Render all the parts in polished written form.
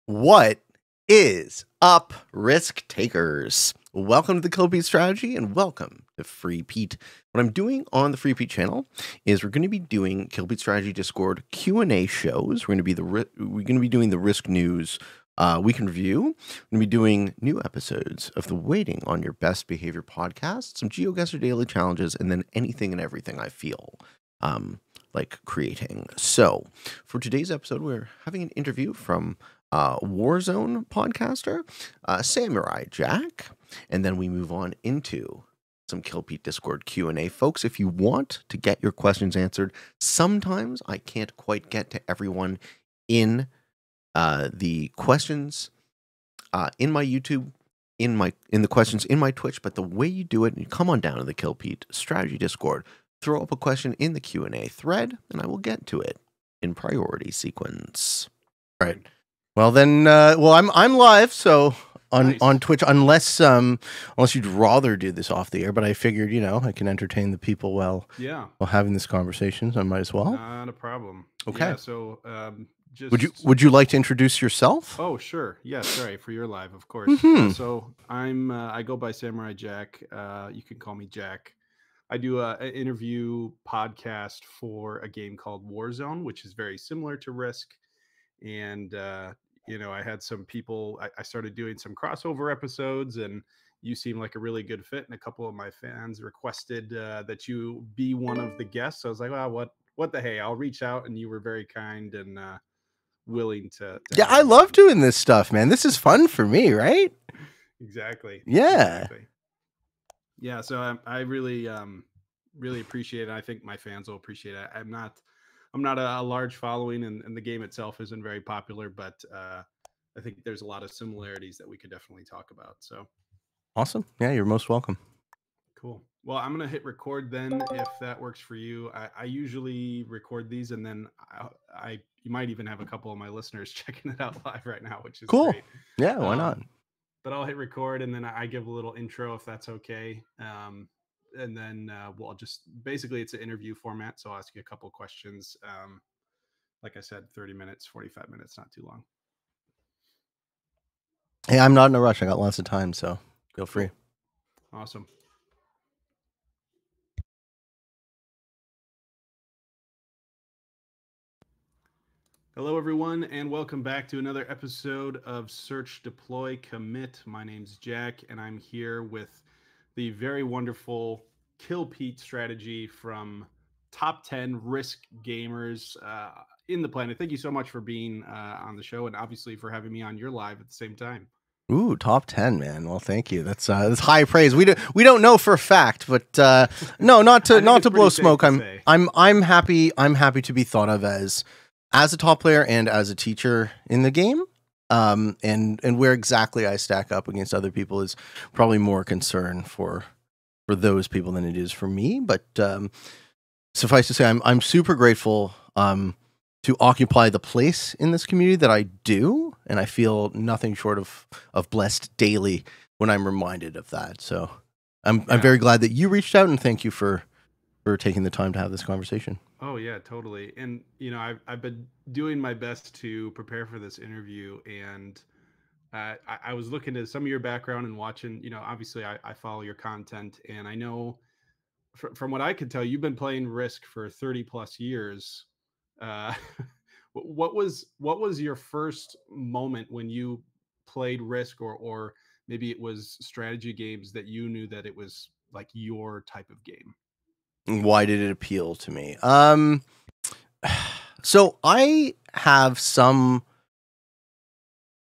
What is up, risk takers? Welcome to the Kill Pete Strategy and welcome to Free Pete. What I'm doing on the Free Pete channel is we're going to be doing Kill Pete Strategy Discord Q&A shows. We're going to be doing the risk news week in review. We're going to be doing new episodes of the Waiting on Your Best Behavior podcast, some GeoGuessr daily challenges, and then anything and everything I feel like creating. So for today's episode, we're having an interview from Warzone podcaster, Samurai Jack, and then we move on into some Kill Pete Discord Q&A. Folks, if you want to get your questions answered, sometimes I can't quite get to everyone in the questions in my YouTube, in the questions in my Twitch, but the way you do it, you come on down to the Kill Pete Strategy Discord, throw up a question in the Q&A thread, and I will get to it in priority sequence. All right. Well then, I'm live, so on Twitch, unless you'd rather do this off the air, but I figured, I can entertain the people while having this conversation, so I might as well. Not a problem. Okay. Yeah, so would you like to introduce yourself? Oh, sure. Yeah, sorry, for your live, of course. So I go by Samurai Jack. You can call me Jack. I do an interview podcast for a game called Warzone, which is very similar to Risk. And I had some people, I started doing some crossover episodes, and you seem like a really good fit. And a couple of my fans requested that you be one of the guests. So I was like, well, what the hey, I'll reach out. And you were very kind and willing to yeah, I love doing this stuff, man. This is fun for me, right? Exactly. Yeah. Exactly. Yeah. So I really, really appreciate it. I think my fans will appreciate it. I'm not a large following, and the game itself isn't very popular, but I think there's a lot of similarities that we could definitely talk about. So awesome. Yeah, you're most welcome. Cool. Well, I'm going to hit record then, if that works for you. I usually record these, and then you might even have a couple of my listeners checking it out live right now, which is cool. Great. Yeah, why not? But I'll hit record, and then I give a little intro if that's okay. And then we'll just basically, it's an interview format, so I'll ask you a couple questions. Like I said, 30 minutes, 45 minutes, not too long. Hey, I'm not in a rush. I got lots of time, so feel free. Awesome. Hello, everyone, and welcome back to another episode of Search, Deploy, Commit. My name's Jack, and I'm here with the very wonderful Kill Pete strategy from top 10 risk gamers in the planet. Thank you so much for being on the show, and obviously for having me on your live at the same time. Ooh, top 10, man. Well, thank you. That's high praise. We don't know for a fact, but no, not to blow smoke. I'm happy to be thought of as a top player and as a teacher in the game. And where exactly I stack up against other people is probably more concern for those people than it is for me. But suffice to say, I'm super grateful to occupy the place in this community that I do, and I feel nothing short of blessed daily when I'm reminded of that. So I'm very glad that you reached out, and thank you for taking the time to have this conversation. Oh yeah, totally. And I've been doing my best to prepare for this interview, and I was looking at some of your background and watching. Obviously I follow your content, and I know from what I could tell, you've been playing Risk for 30 plus years. What was your first moment when you played Risk, or maybe it was strategy games that you knew that it was like your type of game? Why did it appeal to me? So I have some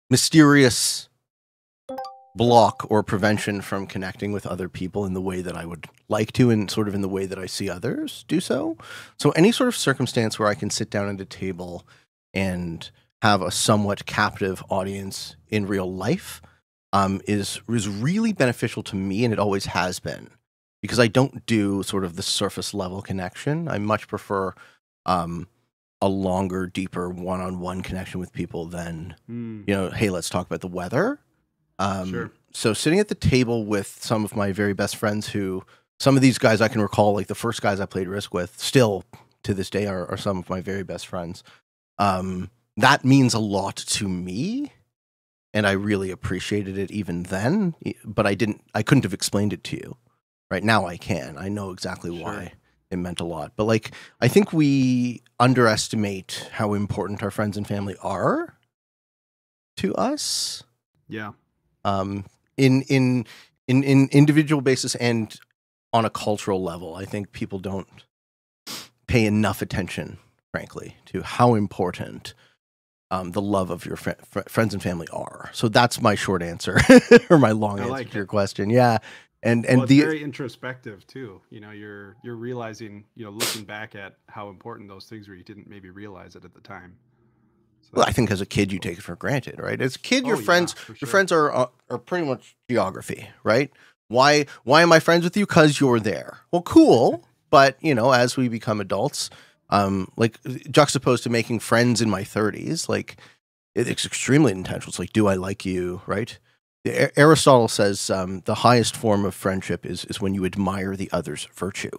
mysterious block or prevention from connecting with other people in the way that I would like to, and sort of in the way that I see others do so. So any sort of circumstance where I can sit down at a table and have a somewhat captive audience in real life is really beneficial to me, and it always has been. Because I don't do sort of the surface level connection. I much prefer a longer, deeper one-on-one connection with people than, hey, let's talk about the weather. Sure. So sitting at the table with some of my very best friends some of these guys I can recall, like the first guys I played Risk with, still to this day are some of my very best friends. That means a lot to me. and I really appreciated it even then, but I couldn't have explained it to you. Right now I can. I know exactly why it meant a lot. But like, I think we underestimate how important our friends and family are to us. Yeah. In individual basis and on a cultural level, I think people don't pay enough attention, frankly, to how important the love of your friends and family are. So that's my short answer or my long answer to your question. Yeah. And well, it's very introspective too. You know, you're realizing, you know, looking back at how important those things were. You didn't maybe realize it at the time. So well, I think as a kid you take it for granted, right? As a kid, your friends are pretty much geography, right? Why am I friends with you? Because you're there. Well, cool, but you know, as we become adults, like juxtaposed to making friends in my 30s, like it's extremely intentional. It's like, do I like you, right? Aristotle says the highest form of friendship is when you admire the other's virtue.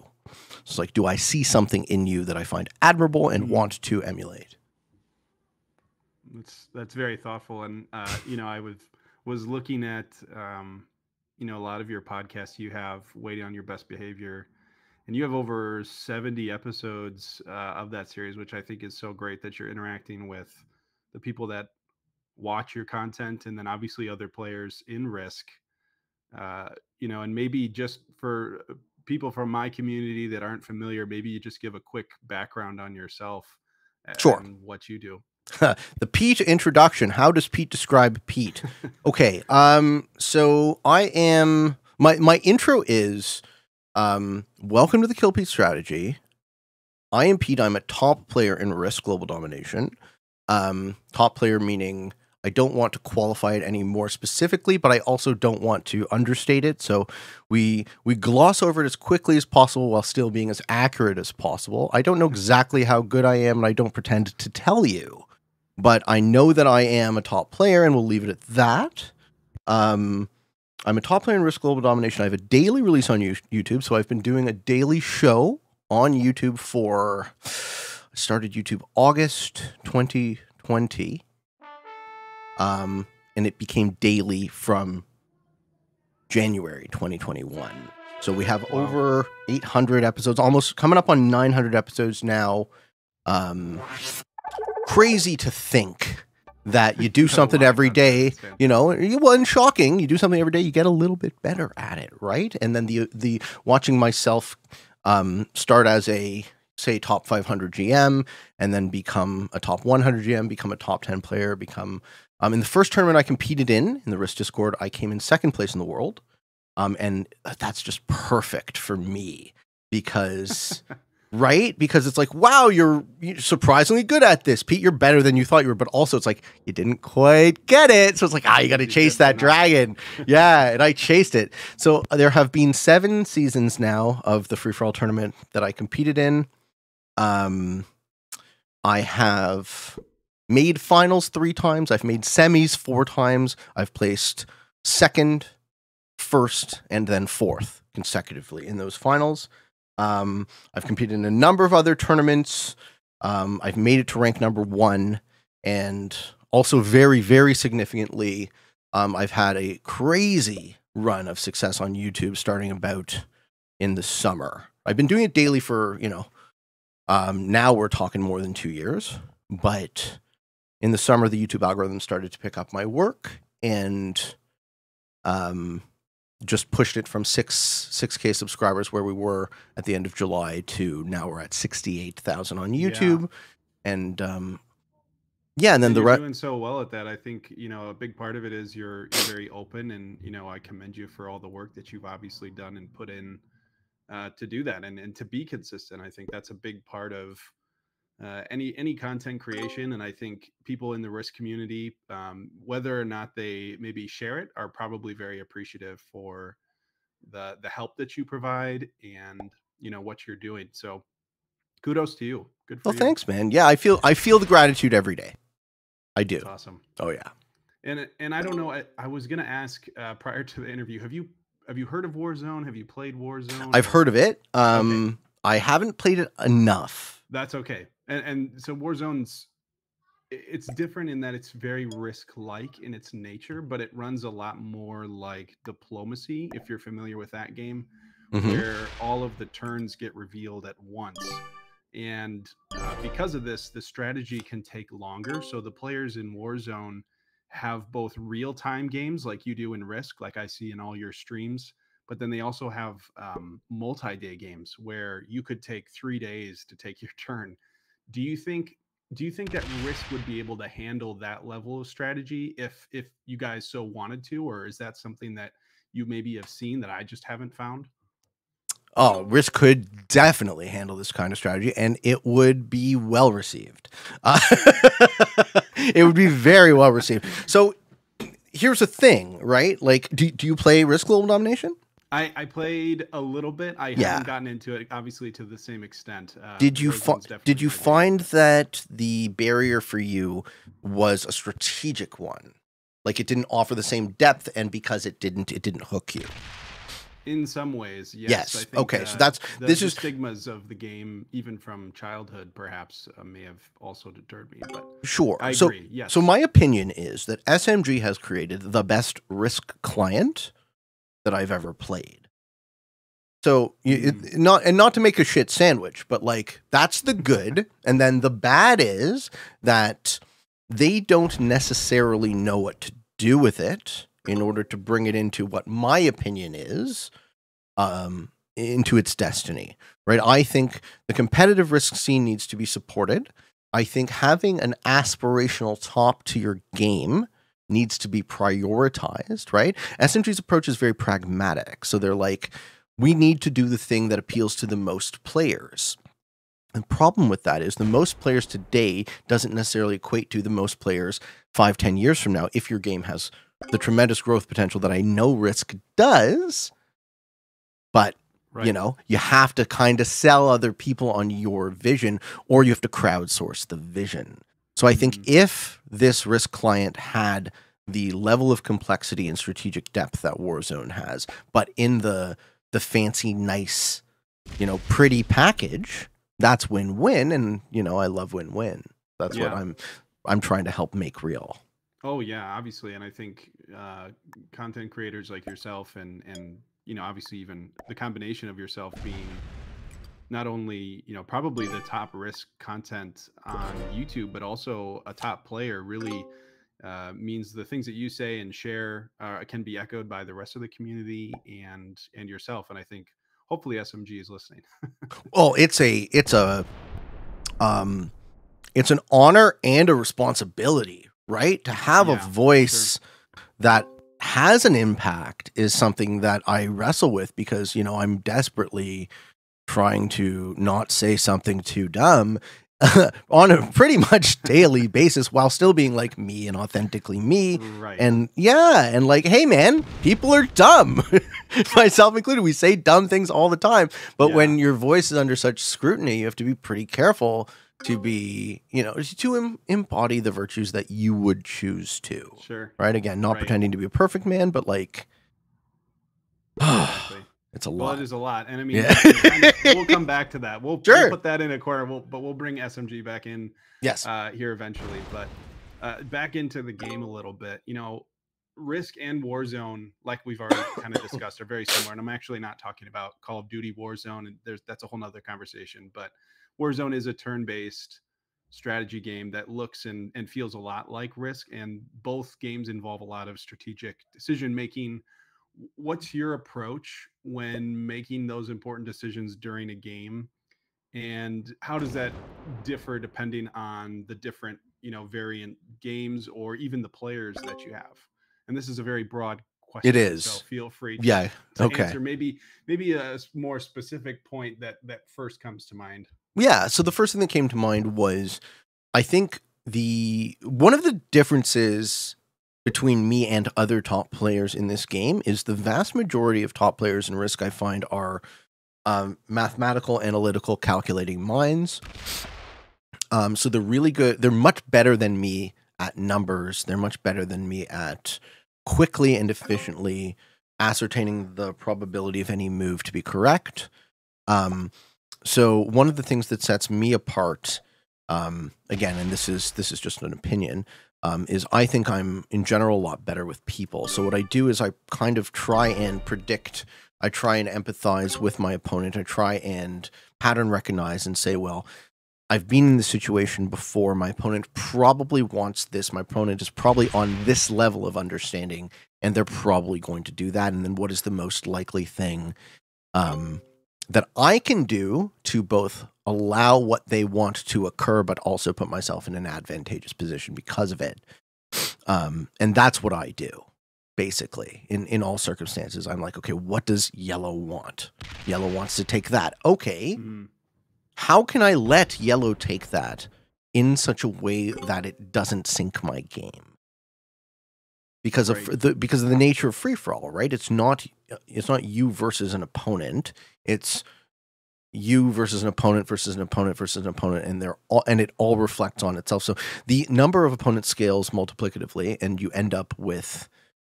It's like, do I see something in you that I find admirable and want to emulate? That's very thoughtful. And you know, I was looking at you know, a lot of your podcasts you have, Waiting on Your Best Behavior, and you have over 70 episodes of that series, which I think is so great that you're interacting with the people that watch your content, and then obviously other players in Risk. You know, and maybe just for people from my community that aren't familiar, maybe you just give a quick background on yourself and what you do. The Pete introduction. How does Pete describe Pete? Okay. So I am, my intro is, welcome to the Kill Pete strategy. I am Pete. I'm a top player in Risk Global Domination. Top player meaning I don't want to qualify it any more specifically, but I also don't want to understate it. So we gloss over it as quickly as possible while still being as accurate as possible. I don't know exactly how good I am, and I don't pretend to tell you, but I know that I am a top player, and we'll leave it at that. I'm a top player in Risk Global Domination. I have a daily release on YouTube, so I've been doing a daily show on YouTube for, I started YouTube August 2020. And it became daily from January 2021. So we have over 800 episodes, almost coming up on 900 episodes now. Crazy to think that you do something every day, you know, and shocking. You do something every day, you get a little bit better at it, right? And then the watching myself start as a, say, top 500 GM, and then become a top 100 GM, become a top 10 player, become... in the first tournament I competed in the Risk Discord, I came in second place in the world. And that's just perfect for me because, right? Because it's like, wow, you're surprisingly good at this, Pete. You're better than you thought you were. But also it's like, you didn't quite get it. So it's like, you got to chase that dragon. Yeah. And I chased it. So there have been 7 seasons now of the free-for-all tournament that I competed in. I have made finals 3 times. I've made semis 4 times. I've placed second, first, and then 4th consecutively in those finals. I've competed in a number of other tournaments. I've made it to rank number 1, and also very, very significantly, I've had a crazy run of success on YouTube starting about in the summer. I've been doing it daily for, you know, now we're talking more than 2 years, but in the summer, the YouTube algorithm started to pick up my work and just pushed it from 6K subscribers where we were at the end of July to now we're at 68,000 on YouTube. Yeah. And and then you're doing so well at that. I think, you know, a big part of it is you're very open, and, you know, I commend you for all the work that you've obviously done and put in to do that and to be consistent. I think that's a big part of any content creation. And I think people in the Risk community, whether or not they maybe share it, are probably very appreciative for the help that you provide and, you know, what you're doing. So kudos to you. Good for you. Thanks, man. Yeah, I feel the gratitude every day. I do. That's awesome. Oh yeah. And I don't know, I was gonna ask prior to the interview, have you heard of Warzone? Have you played Warzone? I've heard of it. I haven't played it enough. That's okay. And so Warzone's it's different in that it's very risk-like in its nature, but it runs a lot more like diplomacy, if you're familiar with that game, Mm-hmm. where all of the turns get revealed at once. And because of this, the strategy can take longer. So the players in Warzone have both real-time games like you do in Risk, like I see in all your streams, but then they also have multi-day games where you could take 3 days to take your turn. Do you think that Risk would be able to handle that level of strategy if you guys so wanted to, or is that something that you maybe have seen that I just haven't found? Oh, Risk could definitely handle this kind of strategy, and it would be well received. It would be very well received. So here's the thing, right? Like, do you play Risk Global Domination? I played a little bit. I haven't gotten into it, obviously, to the same extent. Did you Warzone's find that the barrier for you was a strategic one? Like it didn't offer the same depth, and because it didn't hook you. In some ways, yes. Yes. I think, Okay. So that's the stigmas of the game, even from childhood, perhaps may have also deterred me. But sure. I agree. Yes. So my opinion is that SMG has created the best Risk client that I've ever played. So not to make a shit sandwich, but like that's the good, and then the bad is that they don't necessarily know what to do with it in order to bring it into what my opinion is, into its destiny, right? I think the competitive Risk scene needs to be supported. I think having an aspirational top to your game needs to be prioritized, right? SMG's approach is very pragmatic. So they're like, we need to do the thing that appeals to the most players. The problem with that is the most players today doesn't necessarily equate to the most players 5-10 years from now if your game has the tremendous growth potential that I know Risk does. But, you know, you have to kind of sell other people on your vision, or you have to crowdsource the vision. So I think if this Risk client had the level of complexity and strategic depth that Warzone has, but in the fancy, nice, you know, pretty package, that's win-win. And, you know, I love win-win. That's what I'm trying to help make real. Oh yeah, obviously. And I think content creators like yourself and you know, obviously even the combination of yourself being not only, you know, probably the top Risk content on YouTube, but also a top player really means the things that you say and share can be echoed by the rest of the community and yourself. And I think hopefully SMG is listening. Well, it's an honor and a responsibility, right? To have a voice that has an impact is something that I wrestle with because, you know, I'm desperately trying to not say something too dumb on a pretty much daily basis while still being like me and authentically me. Right. And and like, hey man, people are dumb, myself included. We say dumb things all the time, but when your voice is under such scrutiny, you have to be pretty careful to be, you know, to embody the virtues that you would choose to. Sure. Right. Again, not pretending to be a perfect man, but like, it's a lot. Well, it is a lot. And I mean, we'll come back to that. We'll put that in a corner, but we'll bring SMG back in here eventually. But back into the game a little bit, you know, Risk and Warzone, like we've already kind of discussed, are very similar. And I'm actually not talking about Call of Duty Warzone, and that's a whole nother conversation. But Warzone is a turn-based strategy game that looks and feels a lot like Risk, and both games involve a lot of strategic decision-making. What's your approach when making those important decisions during a game, and how does that differ depending on the different, you know, variant games or even the players that you have? And this is a very broad question. It is. So feel free to answer maybe a more specific point that first comes to mind. Yeah. So the first thing that came to mind was, I think one of the differences between me and other top players in this game is the vast majority of top players in Risk I find are mathematical, analytical, calculating minds. So they're really good. They're much better than me at numbers. They're much better than me at quickly and efficiently ascertaining the probability of any move to be correct. So one of the things that sets me apart again, and this is just an opinion, is I think I'm in general a lot better with people. So what I do is I kind of try and predict, I try and empathize with my opponent. I try and pattern recognize and say, well, I've been in this situation before. My opponent probably wants this. My opponent is probably on this level of understanding, and they're probably going to do that. And then what is the most likely thing that I can do to both allow what they want to occur, but also put myself in an advantageous position because of it. And that's what I do, basically, in all circumstances. I'm like, okay, what does yellow want? Yellow wants to take that. Okay. How can I let yellow take that in such a way that it doesn't sink my game? Because of the nature of free for all, right? It's not you versus an opponent. It's you versus an opponent versus an opponent versus an opponent, and it all reflects on itself. So the number of opponents scales multiplicatively, and you end up with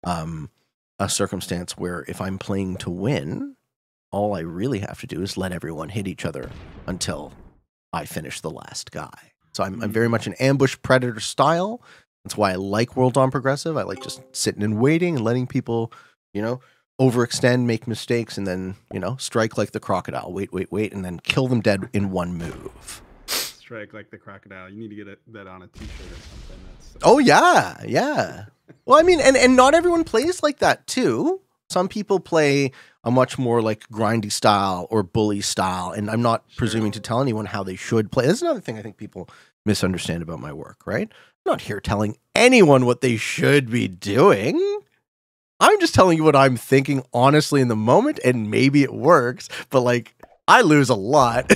a circumstance where if I'm playing to win, all I really have to do is let everyone hit each other until I finish the last guy. So I'm very much an ambush predator style. That's why I like World on Progressive. I like just sitting and waiting and letting people, overextend, make mistakes, and then, strike like the crocodile. Wait, and then kill them dead in one move. Strike like the crocodile. You need to get that on a t-shirt or something. Oh, yeah. Well, I mean, and not everyone plays like that, too. Some people play a much more like grindy style or bully style, and I'm not presuming to tell anyone how they should play. That's another thing I think people misunderstand about my work, right? I'm not here telling anyone what they should be doing. I'm just telling you what I'm thinking honestly in the moment, and maybe it works, but like I lose a lot.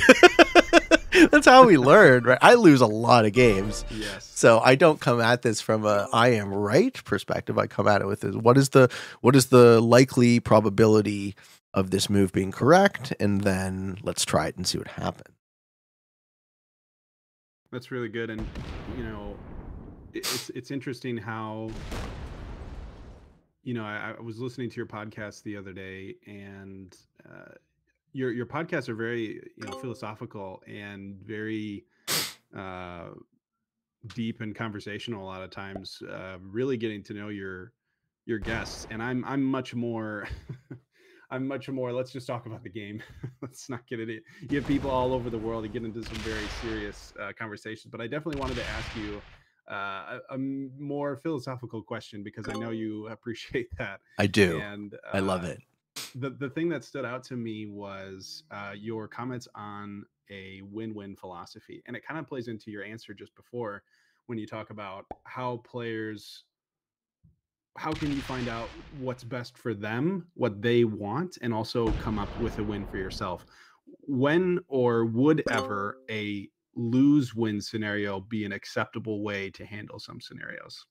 That's how we learn, right? I lose a lot of games. Yes. So I don't come at this from a I am right perspective. I come at it with what is the likely probability of this move being correct, and then let's try it and see what happens. That's really good, and it's interesting how I was listening to your podcast the other day, and your podcasts are very philosophical and very deep and conversational a lot of times, really getting to know your guests. And I'm much more I'm much more, let's just talk about the game. Let's not get it. You have people all over the world to get into some very serious conversations, but I definitely wanted to ask you a more philosophical question, because I know you appreciate that. I do. And I love it. The thing that stood out to me was your comments on a win-win philosophy, and it kind of plays into your answer just before when you talk about how can you find out what's best for them, what they want, and also come up with a win for yourself. When or would ever a lose-win scenario be an acceptable way to handle some scenarios?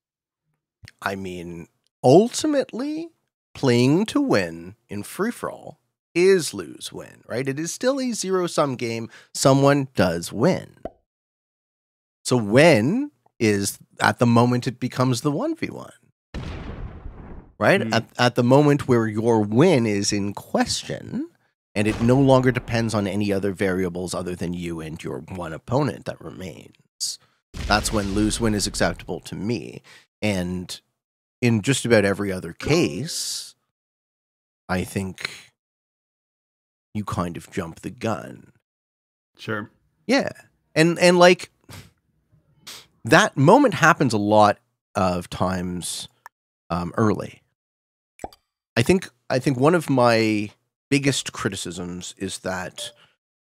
I mean, ultimately, playing to win in free-for-all is lose-win, right? It is still a zero-sum game. Someone does win. So win is at the moment it becomes the 1v1. Right? At the moment where your win is in question, and it no longer depends on any other variables other than you and your one opponent that remains. That's when lose-win is acceptable to me. And in just about every other case, I think you kind of jump the gun. Sure. Yeah. And like that moment happens a lot of times early. I think one of my biggest criticisms is that,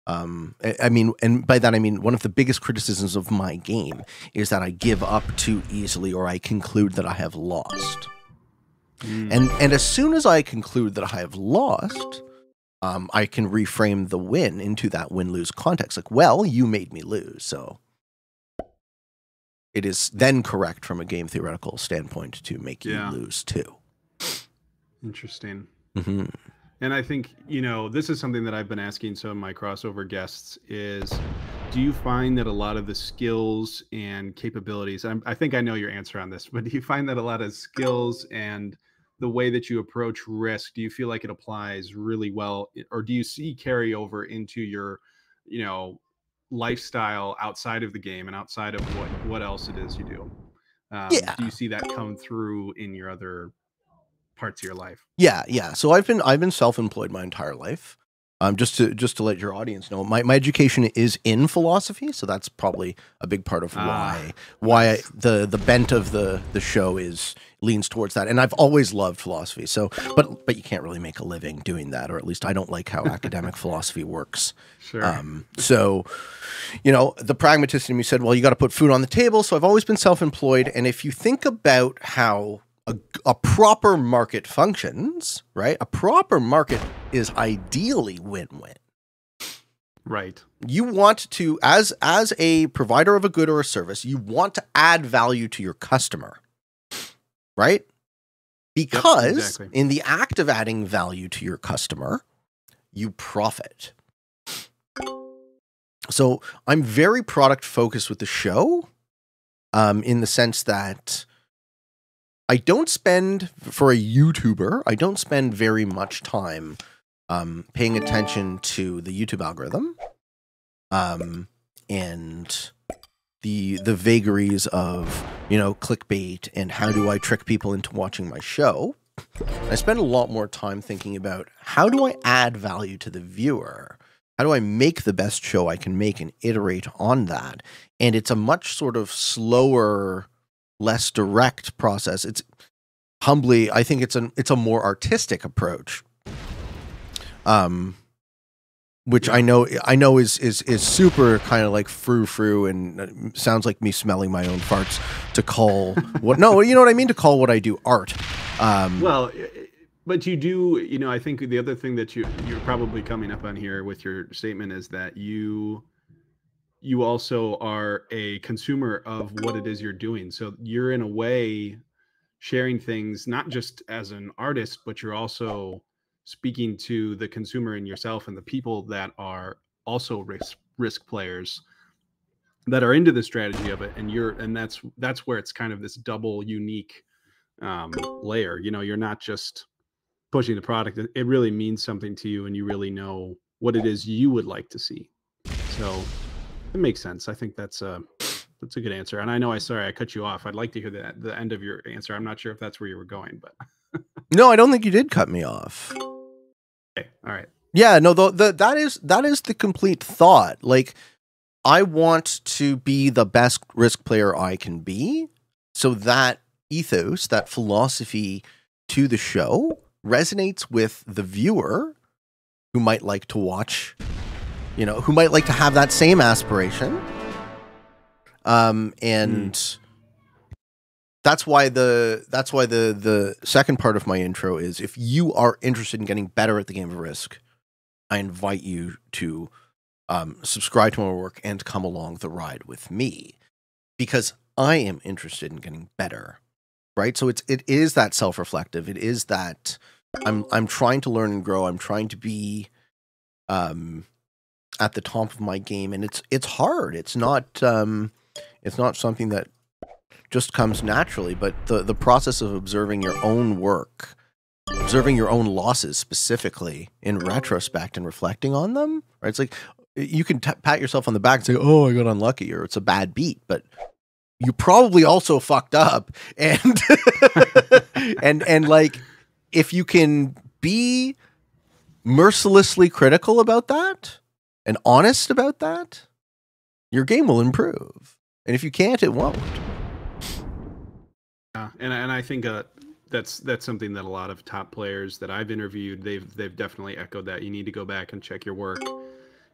I mean, and by that I mean one of the biggest criticisms of my game is that I give up too easily, or I conclude that I have lost. And as soon as I conclude that I have lost, I can reframe the win into that win-lose context. Like, well, you made me lose, so it is then correct from a game theoretical standpoint to make you lose too. Interesting. And I think, this is something that I've been asking some of my crossover guests is, do you find that a lot of the skills and capabilities, I think I know your answer on this, but do you find that a lot of skills and the way that you approach risk, do you feel like it applies really well, or do you see carryover into your, lifestyle outside of the game and outside of what else it is you do? Yeah. Do you see that come through in your other parts of your life? Yeah. So I've been self-employed my entire life. Just to let your audience know, my education is in philosophy, so that's probably a big part of why nice. the bent of the show leans towards that. And I've always loved philosophy. So, but you can't really make a living doing that, or at least I don't like how academic philosophy works. Sure. So, the pragmatist in me said, well, you got to put food on the table. So I've always been self-employed, and if you think about how a proper market functions, right? A proper market is ideally win-win. Right. You want to, as a provider of a good or a service, you want to add value to your customer, right? Because yep, exactly. in the act of adding value to your customer, you profit. So I'm very product focused with the show, in the sense that I don't spend, for a YouTuber, I don't spend very much time paying attention to the YouTube algorithm and the vagaries of, clickbait and how do I trick people into watching my show. I spend a lot more time thinking about how do I add value to the viewer? How do I make the best show I can make and iterate on that? And it's a much sort of slower, less direct process. It's humbly, I think it's a more artistic approach, which I know is super kind of like frou and sounds like me smelling my own farts to call what, no, you know what I mean? To call what I do art. Well, but you do, I think the other thing that you're probably coming up on here with your statement is that you also are a consumer of what it is you're doing. So you're in a way sharing things, not just as an artist, but you're also speaking to the consumer and yourself and the people that are also risk players that are into the strategy of it. And that's where it's kind of this double unique layer. You're not just pushing the product. It really means something to you and you really know what it is you would like to see. So it makes sense. I think that's a good answer. And I know I cut you off. I'd like to hear the end of your answer. I'm not sure if that's where you were going, but No, I don't think you did cut me off. okay. All right. Yeah, no, that is the complete thought. Like, I want to be the best risk player I can be. So that ethos, that philosophy to the show resonates with the viewer who might like to watch, who might like to have that same aspiration. And that's why the second part of my intro is, if you are interested in getting better at the game of Risk, I invite you to subscribe to my work and come along the ride with me, because I am interested in getting better, right? So it is that self-reflective. It is that I'm trying to learn and grow. I'm trying to be at the top of my game, and it's hard. It's not something that just comes naturally, but the process of observing your own work, observing your own losses specifically in retrospect and reflecting on them, right? It's like, you can pat yourself on the back and say, oh, I got unlucky, or it's a bad beat, but you probably also fucked up. And, and like, if you can be mercilessly critical about that and honest about that, your game will improve. And if you can't, it won't. And I think that's something that a lot of top players that I've interviewed, they've definitely echoed that. You need to go back and check your work.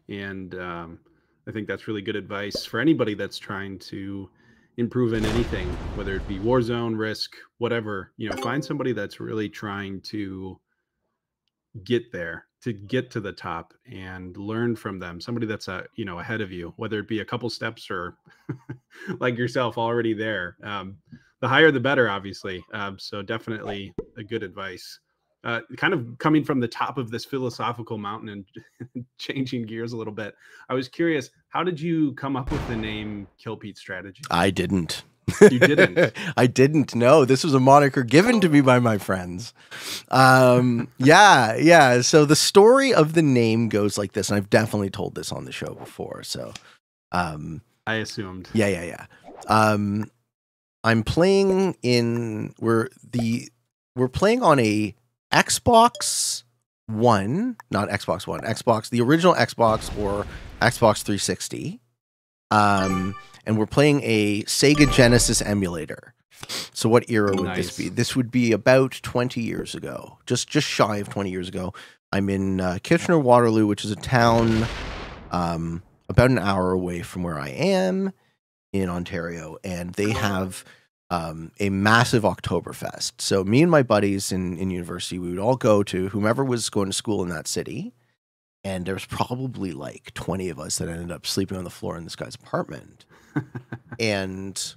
And I think that's really good advice for anybody that's trying to improve in anything, whether it be Warzone, Risk, whatever. Find somebody that's really trying to get there, to get to the top, and learn from them. Somebody that's ahead of you, whether it be a couple steps or like yourself already there. The higher the better, obviously. So definitely a good advice. Kind of coming from the top of this philosophical mountain and changing gears a little bit, I was curious, how did you come up with the name Kill Pete Strategy? I didn't. You didn't? I didn't know. This was a moniker given to me by my friends. Yeah. So the story of the name goes like this, and I've definitely told this on the show before. So I assumed. Yeah. I'm playing in we're playing on a Xbox One, not Xbox One, Xbox, the original Xbox or Xbox 360. And we're playing a Sega Genesis emulator. So what era would this be? This would be about 20 years ago, just shy of 20 years ago. I'm in Kitchener-Waterloo, which is a town about an hour away from where I am in Ontario, and they have a massive Oktoberfest. So me and my buddies in university, we would all go to whomever was going to school in that city, and there's probably like 20 of us that ended up sleeping on the floor in this guy's apartment. And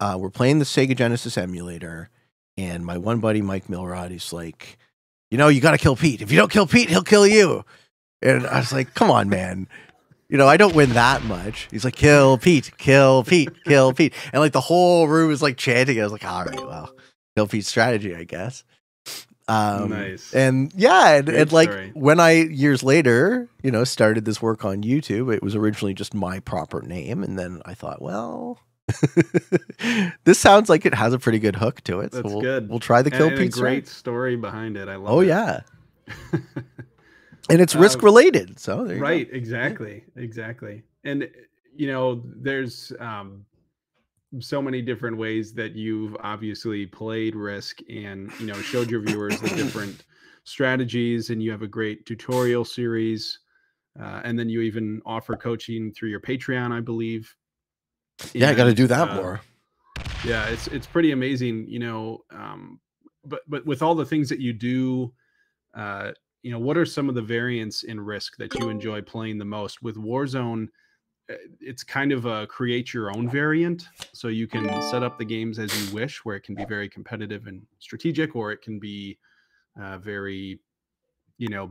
we're playing the Sega Genesis emulator, and my one buddy, Mike Milrod, he's like, you got to kill Pete. If you don't kill Pete, he'll kill you. And I was like, come on, man. I don't win that much. He's like, kill Pete, kill Pete, kill Pete. And like the whole room is like chanting. I was like, all right, well, kill Pete's strategy, I guess. Nice. And yeah, and like when I years later, started this work on YouTube, it was originally just my proper name. And then I thought, well, this sounds like it has a pretty good hook to it. That's so good. We'll try the kill Pete. Great story behind it. I love it. Oh, yeah. And it's risk related. So there you go. Exactly. And there's so many different ways that you've obviously played Risk and showed your viewers the different strategies, and you have a great tutorial series, and then you even offer coaching through your Patreon, I believe. Yeah, I got to do that more. Yeah, it's pretty amazing, but with all the things that you do, what are some of the variants in Risk that you enjoy playing the most? With Warzone, it's kind of a create your own variant, so you can set up the games as you wish, where it can be very competitive and strategic, or it can be very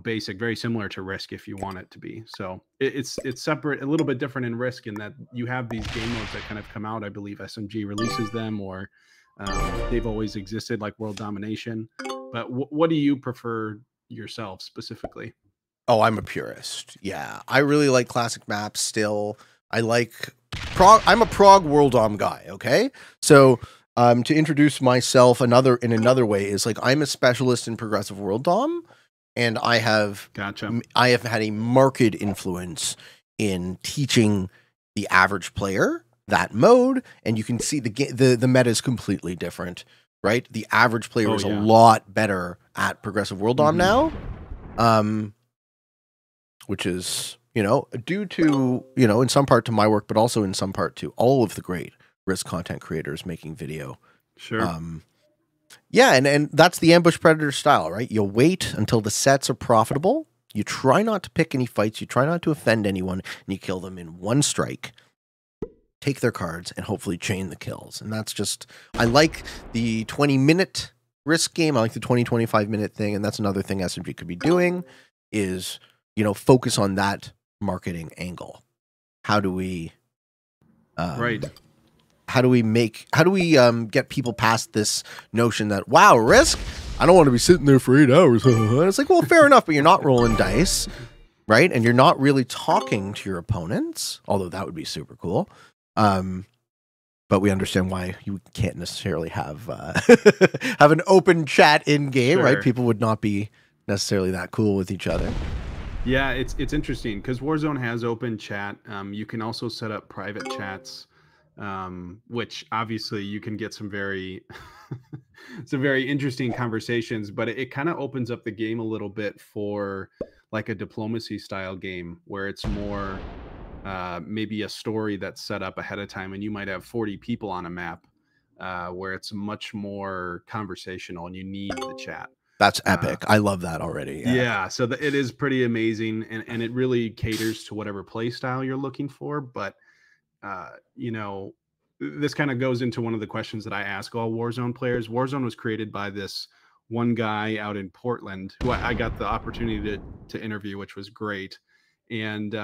basic, very similar to Risk if you want it to be. So it's separate, a little bit different in Risk in that you have these game modes that kind of come out. I believe SMG releases them, or they've always existed, like World Domination. But what do you prefer yourself specifically? Oh, I'm a purist. Yeah, I really like classic maps still. I like I'm a prog World Dom guy, okay? So to introduce myself in another way is like I'm a specialist in progressive World Dom, and I have had a marked influence in teaching the average player that mode, and you can see the meta is completely different, right? The average player is a lot better at progressive World Dom now. Which is, due to, in some part to my work, but also in some part to all of the great Risk content creators making video. Sure. Yeah, and that's the ambush predator style, right? You wait until the sets are profitable. You try not to pick any fights. You try not to offend anyone, and you kill them in one strike. Take their cards and hopefully chain the kills. And that's just, I like the 20-minute Risk game. I like the 25-minute thing, and that's another thing SMG could be doing is, focus on that marketing angle. How do we, How do we get people past this notion that, wow, Risk, I don't want to be sitting there for 8 hours. It's like, well, fair enough, but you're not rolling dice, right? And you're not really talking to your opponents, although that would be super cool. But we understand why you can't necessarily have have an open chat in game, right? People would not be necessarily that cool with each other. Yeah, it's interesting because Warzone has open chat. You can also set up private chats, which obviously you can get some very interesting conversations, but it kind of opens up the game a little bit for like a diplomacy style game where it's more maybe a story that's set up ahead of time, and you might have 40 people on a map where it's much more conversational and you need the chat. That's epic. I love that already. Yeah, so it is pretty amazing, and it really caters to whatever play style you're looking for. But this kind of goes into one of the questions that I ask all Warzone players. Warzone was created by this one guy out in Portland who I got the opportunity to interview, which was great. And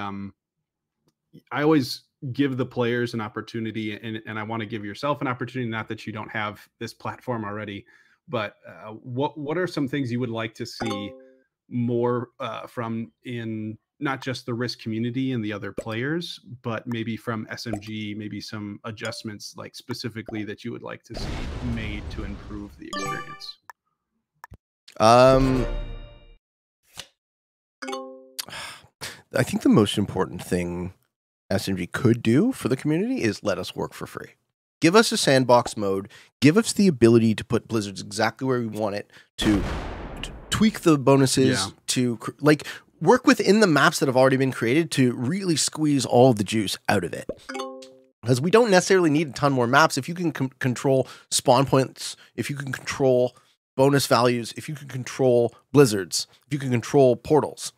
I always give the players an opportunity, and I want to give yourself an opportunity, not that you don't have this platform already, but what are some things you would like to see more from in not just the Risk community and the other players, but maybe from SMG, maybe some adjustments like specifically that you would like to see made to improve the experience? I think the most important thing SMG could do for the community is let us work for free. Give us a sandbox mode. Give us the ability to put Blizzards exactly where we want it, to tweak the bonuses, to like work within the maps that have already been created to really squeeze all the juice out of it. Because we don't necessarily need a ton more maps. If you can control spawn points, if you can control bonus values, if you can control blizzards, if you can control portals,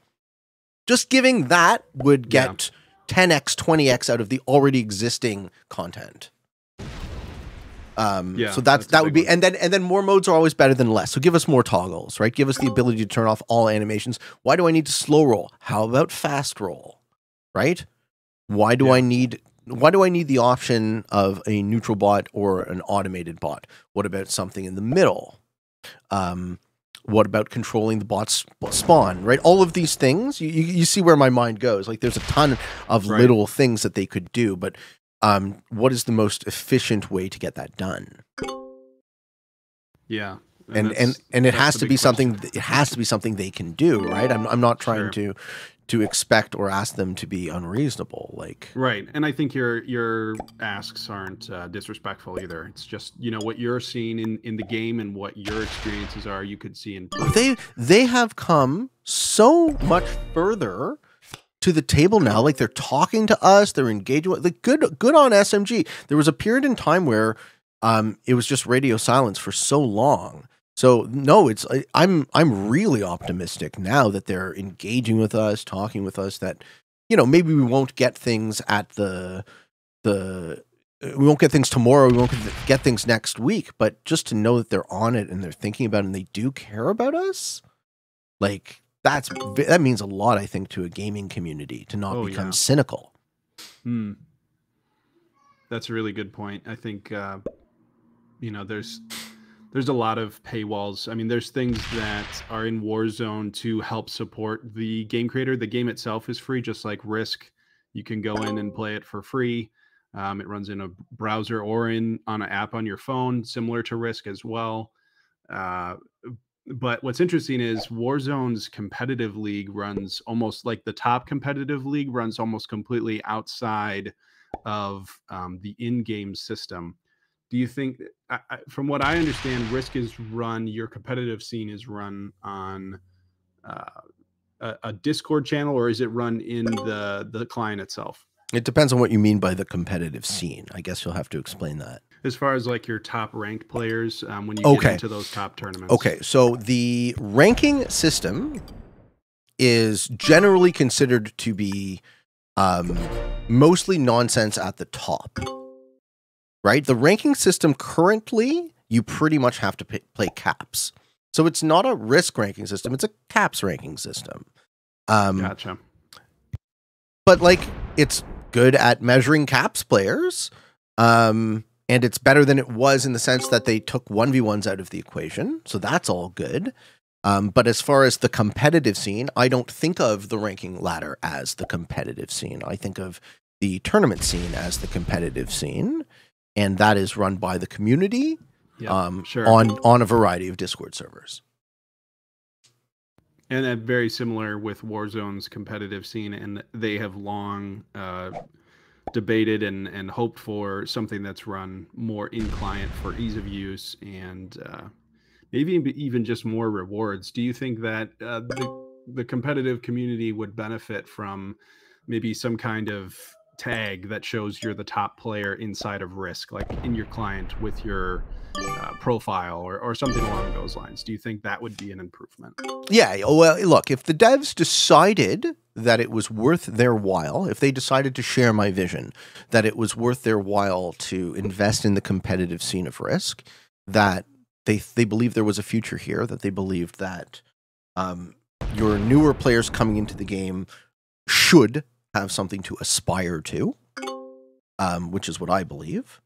just giving that would get 10x, 20x out of the already existing content. So that would be, and then more modes are always better than less. So give us more toggles, right? Give us the ability to turn off all animations. Why do I need to slow roll? How about fast roll, right? Why do I need the option of a neutral bot or an automated bot? What about something in the middle? What about controlling the bot's spawn, right? All of these things, you see where my mind goes. Like there's a ton of little things that they could do, but what is the most efficient way to get that done? Yeah. And it has to be something, it has to be something they can do, right? I'm not trying to expect or ask them to be unreasonable, like right. And I think your asks aren't disrespectful either. It's just, you know, what you're seeing in the game and what your experiences are, you could see improve. They have come so much further to the table now. Like they're talking to us, they're engaging with, like good on SMG. There was a period in time where it was just radio silence for so long. So no, I'm really optimistic now that they're engaging with us, talking with us, that, you know, maybe we won't get things at we won't get things tomorrow, we won't get things next week, but just to know that they're on it and they're thinking about it and they do care about us, like that means a lot, I think, to a gaming community to not become cynical. That's a really good point. I think, you know, there's a lot of paywalls. I mean, there's things that are in Warzone to help support the game creator. The game itself is free, just like Risk. You can go in and play it for free. It runs in a browser or on an app on your phone, similar to Risk as well. But what's interesting is Warzone's competitive league runs almost like the top competitive league runs almost completely outside of the in-game system. Do you think, from what I understand, Risk is run, your competitive scene is run on a Discord channel, or is it run in the client itself? It depends on what you mean by the competitive scene. I guess you'll have to explain that. As far as like your top ranked players, when you get into those top tournaments. Okay, so the ranking system is generally considered to be mostly nonsense at the top. Right? The ranking system currently, you pretty much have to play caps. So it's not a Risk ranking system, it's a caps ranking system. Gotcha. But like, it's good at measuring caps players. And it's better than it was in the sense that they took 1v1s out of the equation. So that's all good. But as far as the competitive scene, I don't think of the ranking ladder as the competitive scene. I think of the tournament scene as the competitive scene. And that is run by the community on a variety of Discord servers. And very similar with Warzone's competitive scene, and they have long debated and hoped for something that's run more in client for ease of use and maybe even just more rewards. Do you think that the competitive community would benefit from maybe some kind of tag that shows you're the top player inside of Risk, like in your client with your profile or something along those lines? Do you think that would be an improvement? Yeah, well, look, if the devs decided that it was worth their while, if they decided to share my vision, that it was worth their while to invest in the competitive scene of Risk, that they believed there was a future here, that they believed that your newer players coming into the game should have something to aspire to, which is what I believe,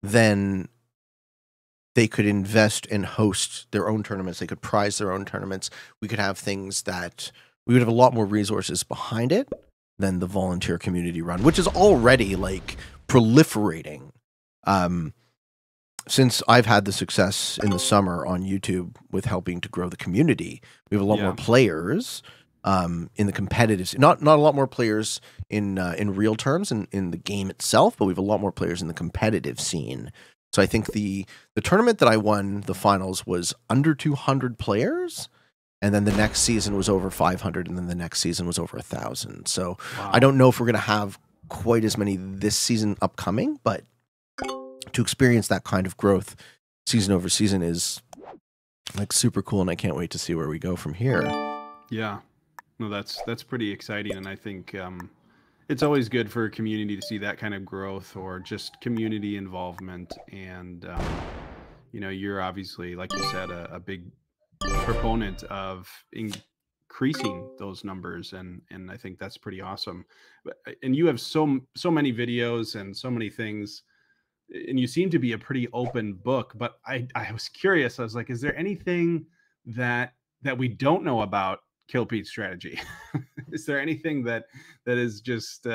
then they could invest and host their own tournaments. They could prize their own tournaments. We could have things that we would have a lot more resources behind it than the volunteer community run, which is already like proliferating. Since I've had the success in the summer on YouTube with helping to grow the community, we have a lot more players in the competitive. Not a lot more players in real terms in the game itself, but we have a lot more players in the competitive scene. So I think the tournament that I won the finals was under 200 players, and then the next season was over 500, and then the next season was over 1,000. So I don't know if we're going to have quite as many this season upcoming, but to experience that kind of growth season over season is like super cool, and I can't wait to see where we go from here. Yeah, no, that's pretty exciting, and I think it's always good for a community to see that kind of growth or just community involvement. And you know, you're obviously, like you said, a big proponent of increasing those numbers, and I think that's pretty awesome. And you have so many videos and so many things, and you seem to be a pretty open book. But I was curious. I was like, is there anything that we don't know about Kill Pete strategy? Is there anything that is just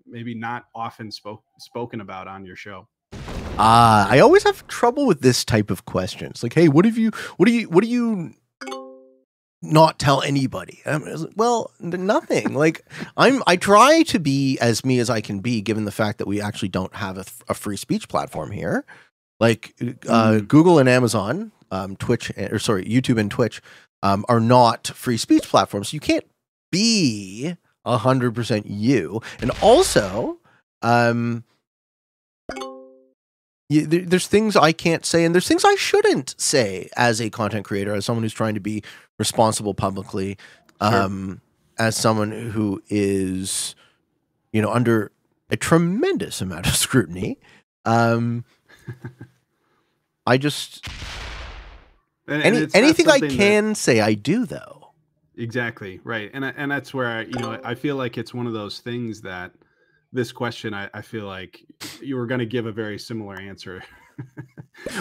maybe not often spoken about on your show? I always have trouble with this type of questions. Like, hey, what do you not tell anybody? Well, nothing. Like, I try to be as me as I can be, given the fact that we actually don't have a free speech platform here. Like Google and Amazon, YouTube and Twitch are not free speech platforms. So you can't be 100% you. And also, there's things I can't say, and there's things I shouldn't say as a content creator, as someone who's trying to be responsible publicly, as someone who is, you know, under a tremendous amount of scrutiny. I just anything I can say, I do, though. Exactly right, and that's where I feel like it's one of those things that this question, I feel like you were going to give a very similar answer.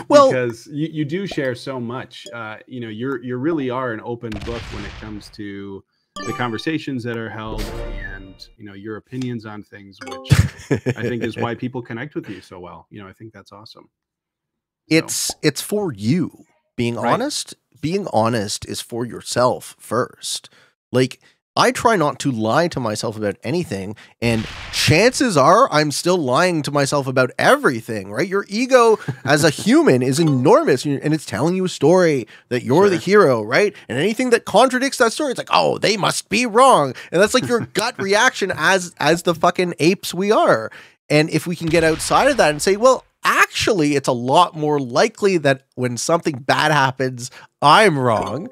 Well, because you do share so much. You know, you really are an open book when it comes to the conversations that are held, and you know, your opinions on things, which I think is why people connect with you so well. You know, I think that's awesome. So. It's for you. Being honest is for yourself first. Like, I try not to lie to myself about anything, and chances are I'm still lying to myself about everything, right? Your ego as a human is enormous, and it's telling you a story that you're the hero, right? And anything that contradicts that story, it's like, oh, they must be wrong. And that's like your gut reaction as the fucking apes we are. And if we can get outside of that and say, well, actually, it's a lot more likely that when something bad happens, I'm wrong.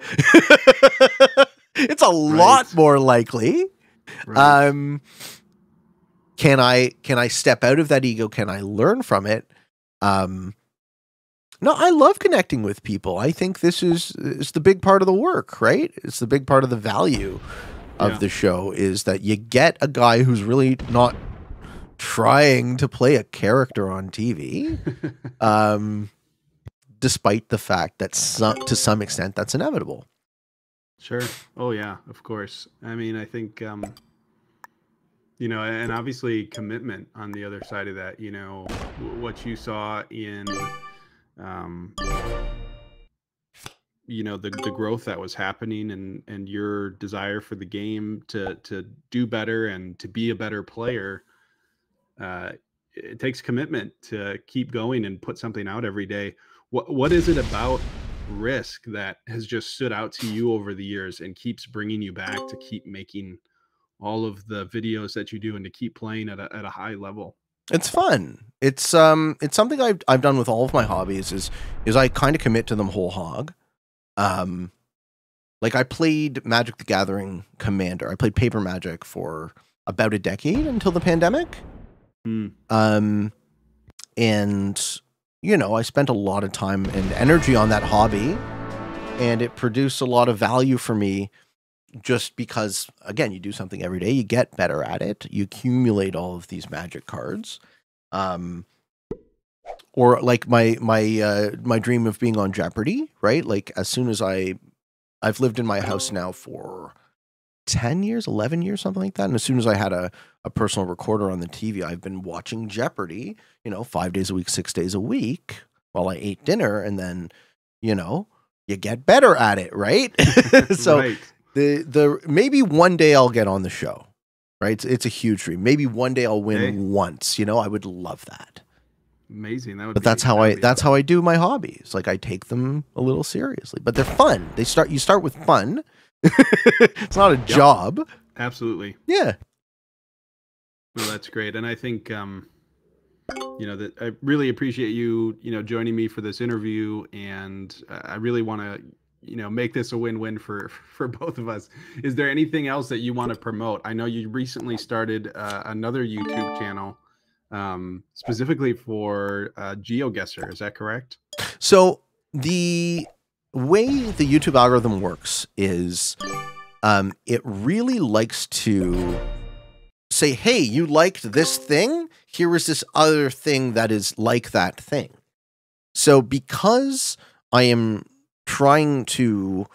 It's a lot more likely. Right. Can I step out of that ego? Can I learn from it? No, I love connecting with people. I think this is the big part of the work, right? It's the big part of the value of the show, is that you get a guy who's really not trying to play a character on TV, despite the fact that to some extent that's inevitable. Sure. Oh yeah, of course. I mean, I think, you know, and obviously commitment on the other side of that, you know, what you saw in, you know, the growth that was happening, and your desire for the game to do better and to be a better player. It takes commitment to keep going and put something out every day. What is it about Risk that has just stood out to you over the years and keeps bringing you back to keep making all of the videos that you do and to keep playing at a high level? It's fun. It's something I've done with all of my hobbies is I kind of commit to them whole hog. Like, I played Magic the Gathering Commander. I played Paper Magic for about a decade until the pandemic. And you know, I spent a lot of time and energy on that hobby, and it produced a lot of value for me, just because, again, you do something every day, you get better at it, you accumulate all of these magic cards. Or like my dream of being on Jeopardy, right? Like, as soon as I've lived in my house now for 10 years, 11 years, something like that. And as soon as I had a personal recorder on the TV, I've been watching Jeopardy, 5 days a week, 6 days a week while I ate dinner. And then, you get better at it, right? So Right. the maybe one day I'll get on the show, right? It's a huge dream. Maybe one day I'll win once, I would love that. Amazing. That would But that's how I do my hobbies. Like I take them a little seriously, but they're fun. You start with fun. It's not a job. Absolutely. Yeah. Well, that's great. And I think, that I really appreciate you, joining me for this interview. And I really want to, make this a win-win for both of us. Is there anything else that you want to promote? I know you recently started another YouTube channel specifically for GeoGuessr. Is that correct? So the way the YouTube algorithm works is it really likes to say, hey, you liked this thing? Here is this other thing that is like that thing. So because I am trying to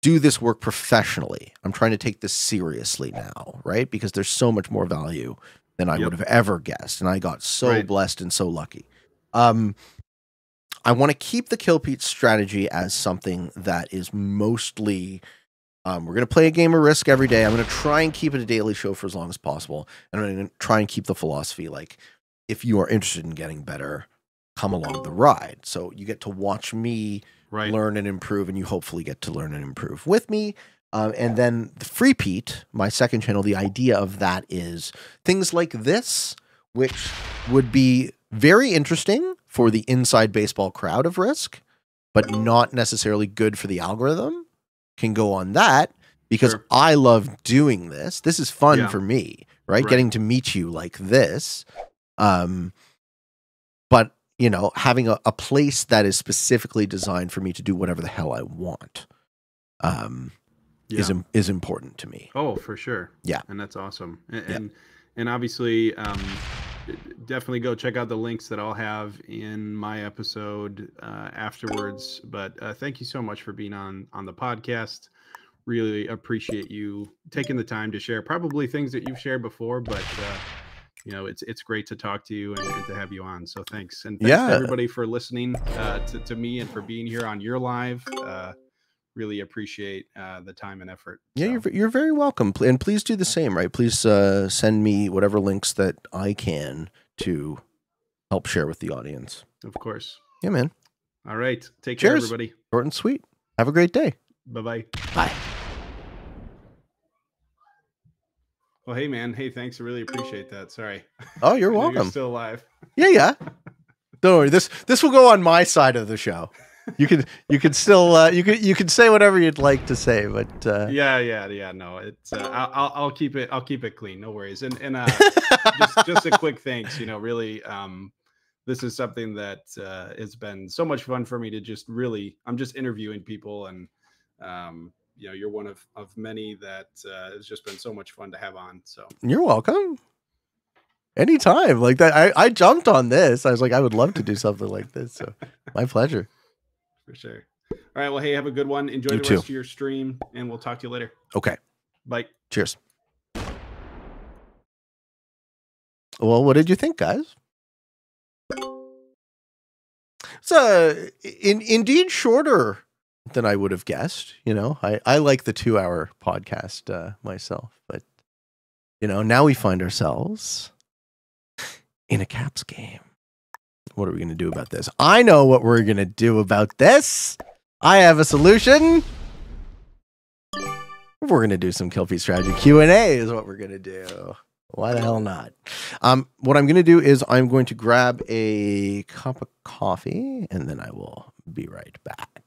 do this work professionally, I'm trying to take this seriously now, right? Because there's so much more value than I would have ever guessed. And I got so blessed and so lucky. I want to keep the Kill Pete strategy as something that is mostly, we're going to play a game of Risk every day. I'm going to try and keep it a daily show for as long as possible. And I'm going to try and keep the philosophy like, if you are interested in getting better, come along the ride. So you get to watch me learn and improve, and you hopefully get to learn and improve with me. And then the Free Pete, my second channel, the idea of that is things like this, which would be very interesting for the inside baseball crowd of Risk, but not necessarily good for the algorithm, can go on that because I love doing this. This is fun for me, right? Getting to meet you like this. But, having a place that is specifically designed for me to do whatever the hell I want is important to me. Oh, for sure. Yeah. And that's awesome. And obviously, definitely go check out the links that I'll have in my episode afterwards. But thank you so much for being on the podcast. Really appreciate you taking the time to share probably things that you've shared before, but it's great to talk to you and to have you on. So thanks. And thanks to everybody for listening to me and for being here on your live. Really appreciate the time and effort. Yeah, you're very welcome. And please do the same, right? Please send me whatever links that I can to help share with the audience. Of course. Yeah, man. All right. Take care, everybody. Short and sweet. Have a great day. Bye-bye. Bye. Well, hey, man. Hey, thanks. I really appreciate that. Sorry. Oh, you're welcome. You're still alive. Yeah. Don't worry. This will go on my side of the show. You can still you can say whatever you'd like to say, but yeah. No, it's I'll keep it clean. No worries. And just a quick thanks. Really, this is something that has been so much fun for me to I'm just interviewing people, and you're one of many that has just been so much fun to have on. So you're welcome. Anytime like that. I jumped on this. I was like, I would love to do something like this. So my pleasure. For sure. All right. Well, hey, have a good one. Enjoy the rest of your stream, and we'll talk to you later. Okay. Bye. Cheers. Well, what did you think, guys? It's indeed shorter than I would have guessed. I like the 2-hour podcast myself, but now we find ourselves in a Caps game. What are we going to do about this? I know what we're going to do about this. I have a solution. We're going to do some Kill Pete strategy Q&A is what we're going to do. Why the hell not? What I'm going to do is I'm going to grab a cup of coffee, and then I will be right back.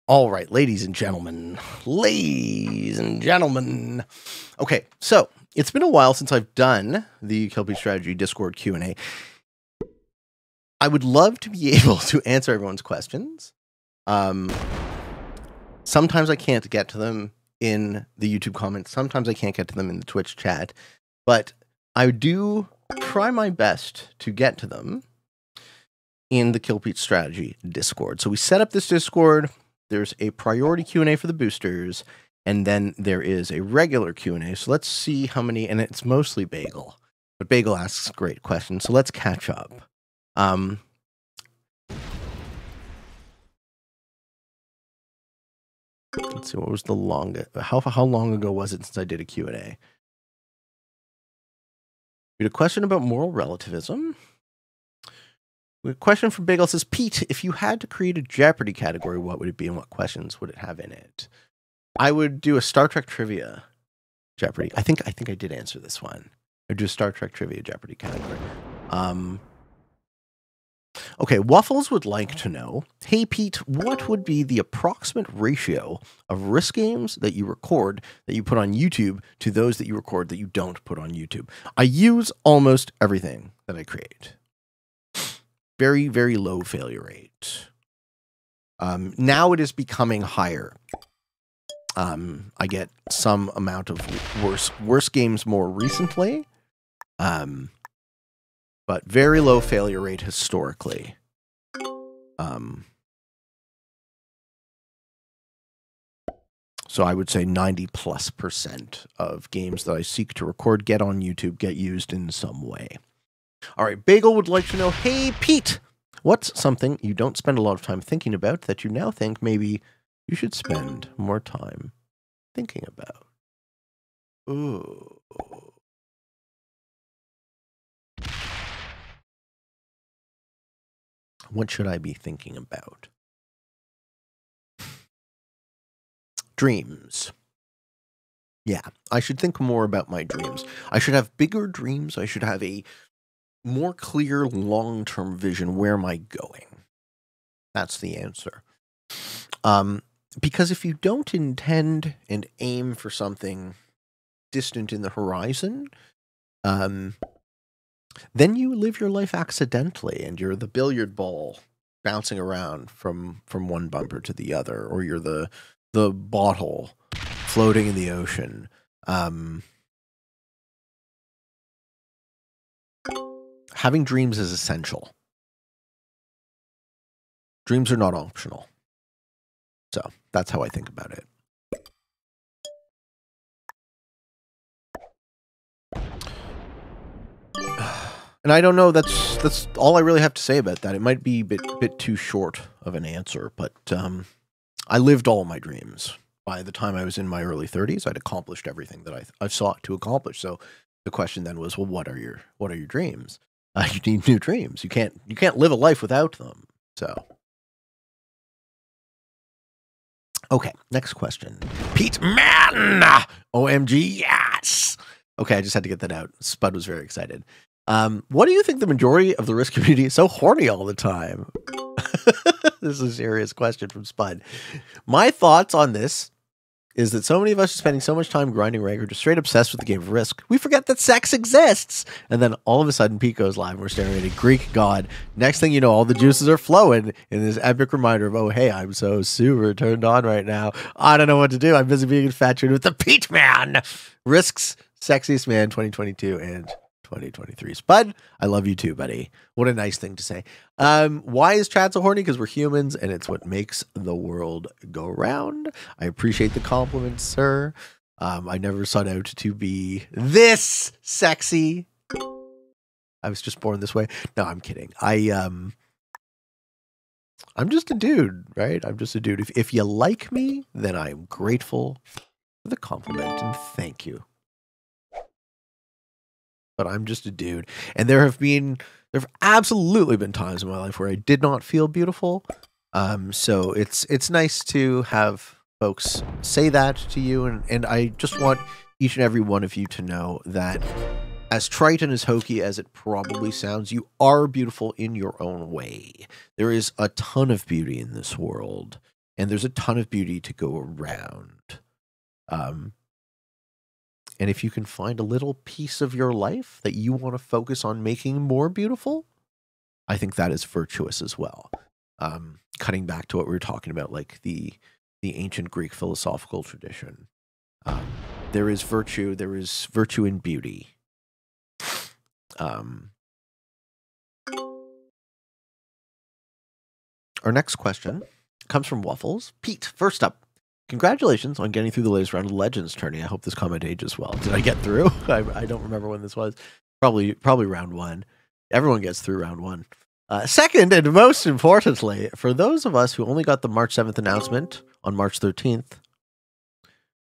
All right, ladies and gentlemen. Okay, so it's been a while since I've done the Kill Strategy Discord Q&A. I would love to be able to answer everyone's questions. Sometimes I can't get to them in the YouTube comments. Sometimes I can't get to them in the Twitch chat. But I do try my best to get to them in the Kill Strategy Discord. So we set up this Discord. There's a priority Q&A for the boosters, and then there is a regular Q&A. So let's see how many, and it's mostly Bagel, but Bagel asks great questions. So let's catch up. Let's see, what was the longest, how long ago was it since I did a Q&A? We had a question about moral relativism. A question from Bagel says, Pete, if you had to create a Jeopardy category, what would it be and what questions would it have in it? I would do a Star Trek trivia Jeopardy. I think I did answer this one. I'd do a Star Trek trivia Jeopardy category. Okay, Waffles would like to know, hey Pete, what would be the approximate ratio of risk games that you record that you put on YouTube to those that you record that you don't put on YouTube? I use almost everything that I create. Very, very low failure rate. Now it is becoming higher. I get some amount of worse games more recently. But very low failure rate historically. So I would say 90+% of games that I seek to record get on YouTube, get used in some way. All right, Bagel would like to know, hey, Pete, what's something you don't spend a lot of time thinking about that you now think maybe you should spend more time thinking about? Ooh. What should I be thinking about? Dreams. Yeah, I should think more about my dreams. I should have bigger dreams. I should have a more clear long-term vision. Where am I going? That's the answer. Because if you don't intend and aim for something distant in the horizon, then you live your life accidentally, and you're the billiard ball bouncing around from one bumper to the other, or you're the bottle floating in the ocean. Having dreams is essential. Dreams are not optional. So that's how I think about it. And I don't know, that's all I really have to say about that. It might be a bit too short of an answer, but I lived all my dreams. By the time I was in my early 30s, I'd accomplished everything that I sought to accomplish. So the question then was, well, what are your dreams? You need new dreams. You can't live a life without them. So okay, next question. Pete Man! OMG, yes! Okay, I just had to get that out. Spud was very excited. What do you think the majority of the Risk community is so horny all the time? This is a serious question from Spud. My thoughts on this is that so many of us are spending so much time grinding rank or just straight obsessed with the game of Risk, we forget that sex exists. And then all of a sudden, Pete goes live and we're staring at a Greek god. Next thing you know, all the juices are flowing in this epic reminder of, oh, hey, I'm so super turned on right now. I don't know what to do. I'm busy being infatuated with the Pete Man. Risk's sexiest man 2022 and 2023. Spud, I love you too, buddy. What a nice thing to say. Why is chat so horny? Because we're humans and it's what makes the world go round. I appreciate the compliment, sir. I never sought out to be this sexy. I was just born this way. No, I'm kidding. I'm just a dude, right? I'm just a dude. If you like me, then I'm grateful for the compliment and thank you. But I'm just a dude. And there have absolutely been times in my life where I did not feel beautiful. So it's nice to have folks say that to you. And I just want each and every one of you to know that as trite and as hokey as it probably sounds, you are beautiful in your own way. There is a ton of beauty in this world, and there's a ton of beauty to go around. And if you can find a little piece of your life that you want to focus on making more beautiful, I think that is virtuous as well. Cutting back to what we were talking about, like the ancient Greek philosophical tradition. There is virtue in beauty. Our next question comes from Waffles. Pete, first up, congratulations on getting through the latest round of Legends tourney. I hope this comment ages well. Did I get through? I don't remember when this was. Probably round 1. Everyone gets through round 1. Second, and most importantly, for those of us who only got the March 7th announcement on March 13th,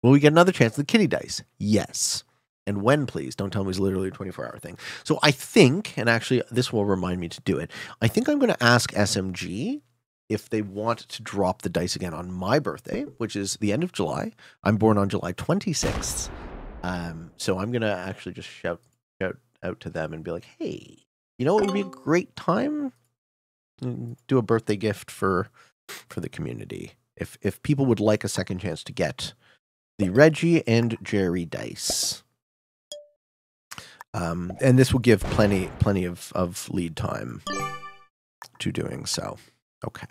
will we get another chance at the kitty dice? Yes. And when, please? Don't tell me it's literally a 24-hour thing. So I think, and actually this will remind me to do it, I think I'm going to ask SMG if they want to drop the dice again on my birthday, which is the end of July. I'm born on July 26th. So I'm going to actually just shout out to them and be like, hey, you know what would be a great time? Do a birthday gift for the community. If people would like a second chance to get the Reggie and Jerry dice. And this will give plenty of lead time to doing so. Okay.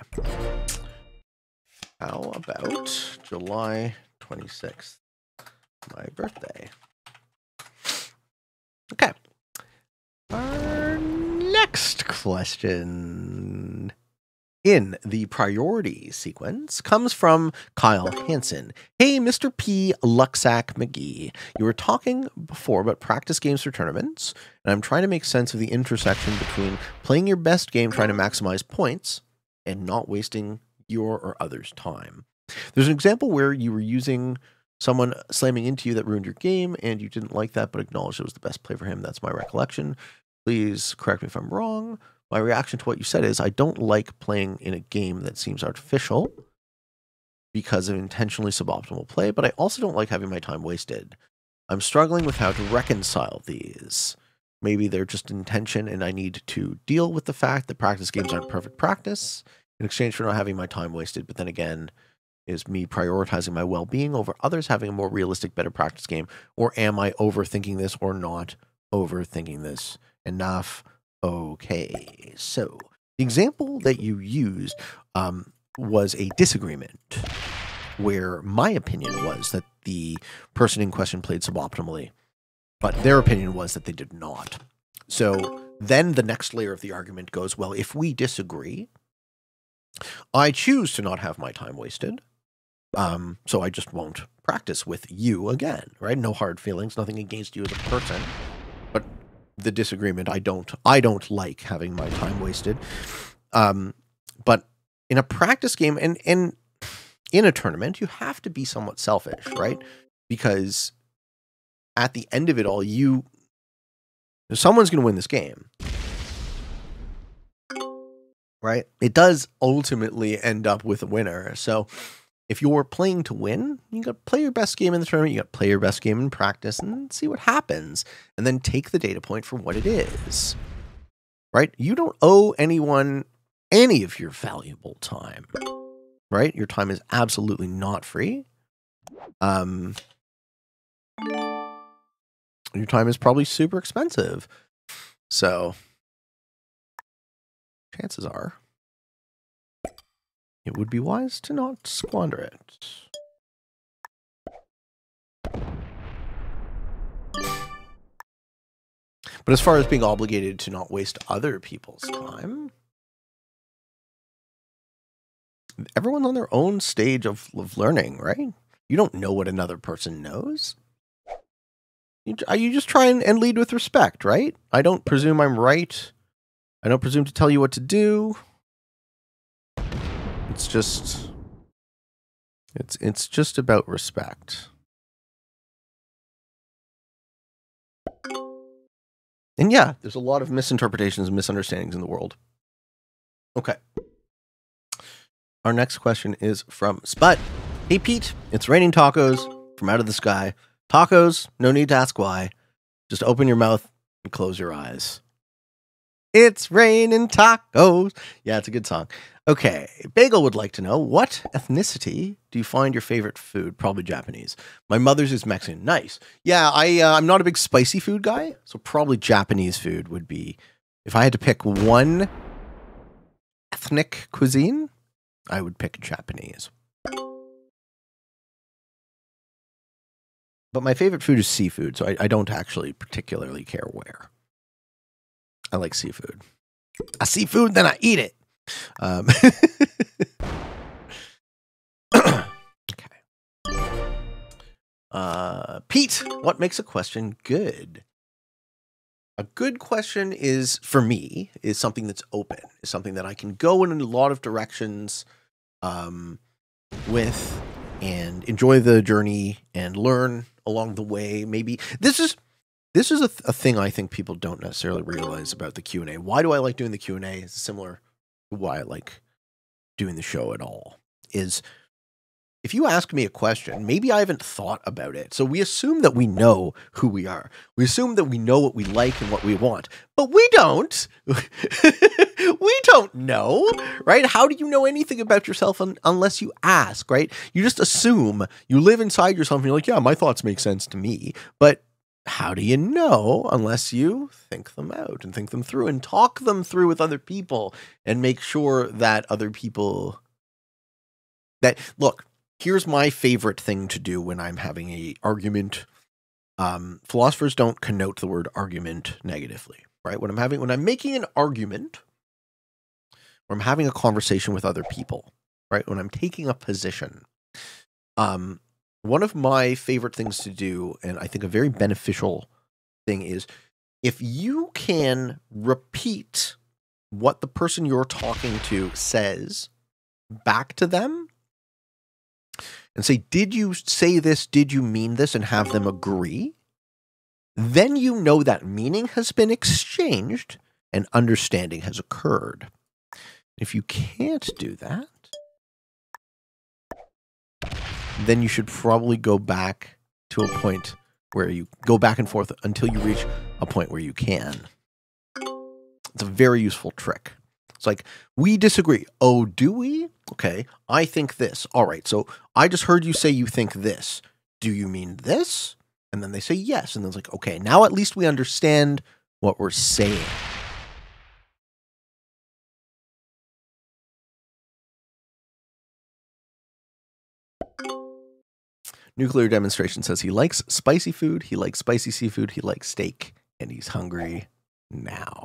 How about July 26th, my birthday? Okay. Our next question in the priority sequence comes from Kyle Hansen. Hey, Mr. P. Luxac McGee. You were talking before about practice games for tournaments, and I'm trying to make sense of the intersection between playing your best game, trying to maximize points, and not wasting your or others' time. There's an example where you were using someone slamming into you that ruined your game, and you didn't like that, but acknowledged it was the best play for him. That's my recollection. Please correct me if I'm wrong. My reaction to what you said is I don't like playing in a game that seems artificial because of intentionally suboptimal play, but I also don't like having my time wasted. I'm struggling with how to reconcile these. Maybe they're just intention and I need to deal with the fact that practice games aren't perfect practice in exchange for not having my time wasted. But then again, is me prioritizing my well-being over others having a more realistic, better practice game? Or am I overthinking this or not overthinking this enough? Okay, so the example that you used was a disagreement where my opinion was that the person in question played suboptimally, but their opinion was that they did not. So then the next layer of the argument goes, well, if we disagree, I choose to not have my time wasted. So I just won't practice with you again, right? No hard feelings, nothing against you as a person, but the disagreement, I don't like having my time wasted. But in a practice game and in a tournament, you have to be somewhat selfish, right? Because at the end of it all, someone's going to win this game, right? It does ultimately end up with a winner. So if you're playing to win, you got to play your best game in the tournament. You got to play your best game in practice and see what happens. And then take the data point for what it is, right? You don't owe anyone any of your valuable time, right? Your time is absolutely not free. Your time is probably super expensive. So chances are it would be wise to not squander it. But as far as being obligated to not waste other people's time, everyone's on their own stage of learning, right? You don't know what another person knows. You just try and lead with respect, right? I don't presume I'm right. I don't presume to tell you what to do. It's just about respect. And yeah, there's a lot of misinterpretations and misunderstandings in the world. Okay. Our next question is from Spud. Hey, Pete, it's raining tacos from out of the sky. Tacos, no need to ask why. Just open your mouth and close your eyes. It's raining tacos. Yeah, it's a good song. Okay, Bagel would like to know, what ethnicity do you find your favorite food? Probably Japanese. My mother's is Mexican. Nice. Yeah, I'm not a big spicy food guy, so probably Japanese food would be, if I had to pick one ethnic cuisine, I would pick Japanese. But my favorite food is seafood, so I don't actually particularly care where. I like seafood. I see food, then I eat it. Okay. Pete, what makes a question good? A good question is, for me, is something that's open, is something that I can go in a lot of directions with and enjoy the journey and learn along the way. Maybe this is a thing I think people don't necessarily realize about the Q&A. Why do I like doing the Q&A? It's similar to why I like doing the show at all. Is if you ask me a question, maybe I haven't thought about it. So we assume that we know who we are. We assume that we know what we like and what we want. But we don't. We don't know, right? How do you know anything about yourself unless you ask, right? You just assume. You live inside yourself and you're like, yeah, my thoughts make sense to me. But how do you know unless you think them out and think them through and talk them through with other people and make sure that other people look, here's my favorite thing to do when I'm having an argument. Philosophers don't connote the word argument negatively, right? When I'm making an argument, or I'm having a conversation with other people, right? When I'm taking a position, one of my favorite things to do, and I think a very beneficial thing, is if you can repeat what the person you're talking to says back to them and say, did you say this? Did you mean this? And have them agree. Then you know that meaning has been exchanged and understanding has occurred. If you can't do that, then you should probably go back to a point where you go back and forth until you reach a point where you can. It's a very useful trick. It's like, we disagree. Oh, do we? Okay, I think this. All right, so I just heard you say you think this. Do you mean this? And then they say yes. And then it's like, okay, now at least we understand what we're saying. Nuclear Demonstration says he likes spicy food, he likes spicy seafood, he likes steak, and he's hungry now.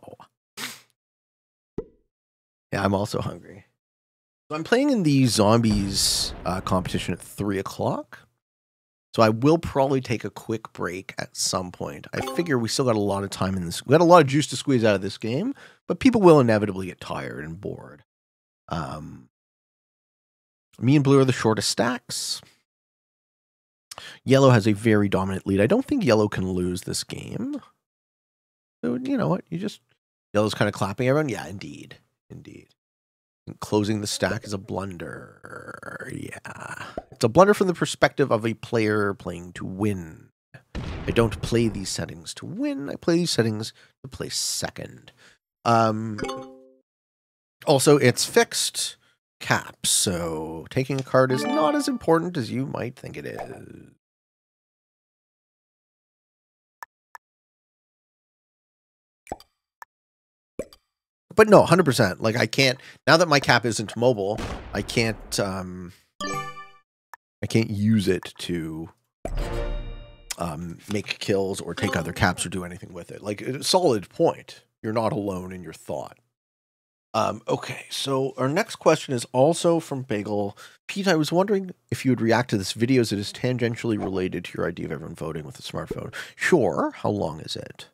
Yeah, I'm also hungry. So I'm playing in the zombies competition at 3 o'clock. So I will probably take a quick break at some point. I figure we still got a lot of time in this. We got a lot of juice to squeeze out of this game, but people will inevitably get tired and bored. Me and blue are the shortest stacks. Yellow has a very dominant lead. I don't think yellow can lose this game. So, you know what? Yellow's kind of clapping everyone. Yeah, indeed. Indeed. And closing the stack is a blunder. Yeah. It's a blunder from the perspective of a player playing to win. I don't play these settings to win. I play these settings to play second. Also, it's fixed caps, so taking a card is not as important as you might think it is. But no, 100%. Like, I can't, now that my cap isn't mobile, I can't use it to make kills or take other caps or do anything with it. Like, a solid point. You're not alone in your thought. Okay, so our next question is also from Bagel. Pete, I was wondering if you would react to this video as it is tangentially related to your idea of everyone voting with a smartphone. Sure. How long is it?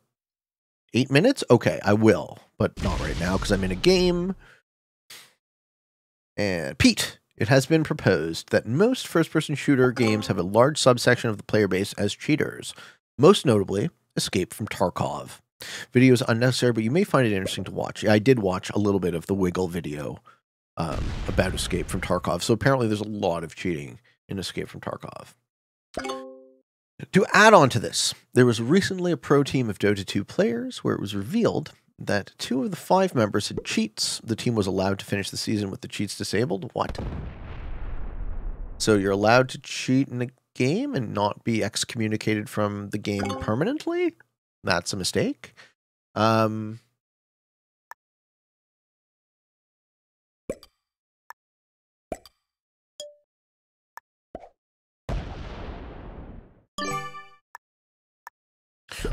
8 minutes? Okay, I will, but not right now because I'm in a game. And Pete, it has been proposed that most first-person shooter games have a large subsection of the player base as cheaters, most notably Escape from Tarkov. Video is unnecessary, but you may find it interesting to watch. I did watch a little bit of the Wiggle video about Escape from Tarkov, so apparently there's a lot of cheating in Escape from Tarkov. To add on to this, there was recently a pro team of Dota 2 players where it was revealed that 2 of the 5 members had cheats. The team was allowed to finish the season with the cheats disabled. What? So you're allowed to cheat in a game and not be excommunicated from the game permanently? That's a mistake.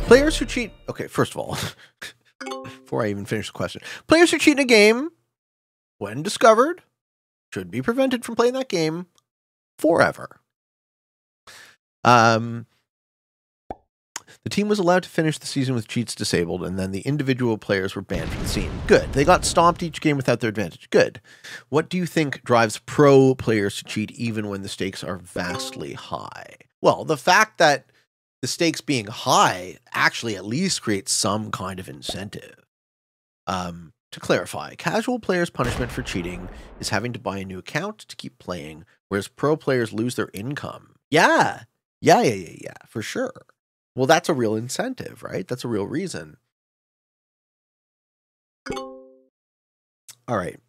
Players who cheat... Okay, first of all, before I even finish the question. Players who cheat in a game, when discovered, should be prevented from playing that game forever. The team was allowed to finish the season with cheats disabled, and then the individual players were banned from the scene. Good. They got stomped each game without their advantage. Good. What do you think drives pro players to cheat even when the stakes are vastly high? Well, the fact that the stakes being high actually at least creates some kind of incentive. To clarify, casual players' punishment for cheating is having to buy a new account to keep playing, whereas pro players lose their income. Yeah, for sure. Well, that's a real incentive, right? That's a real reason. All right.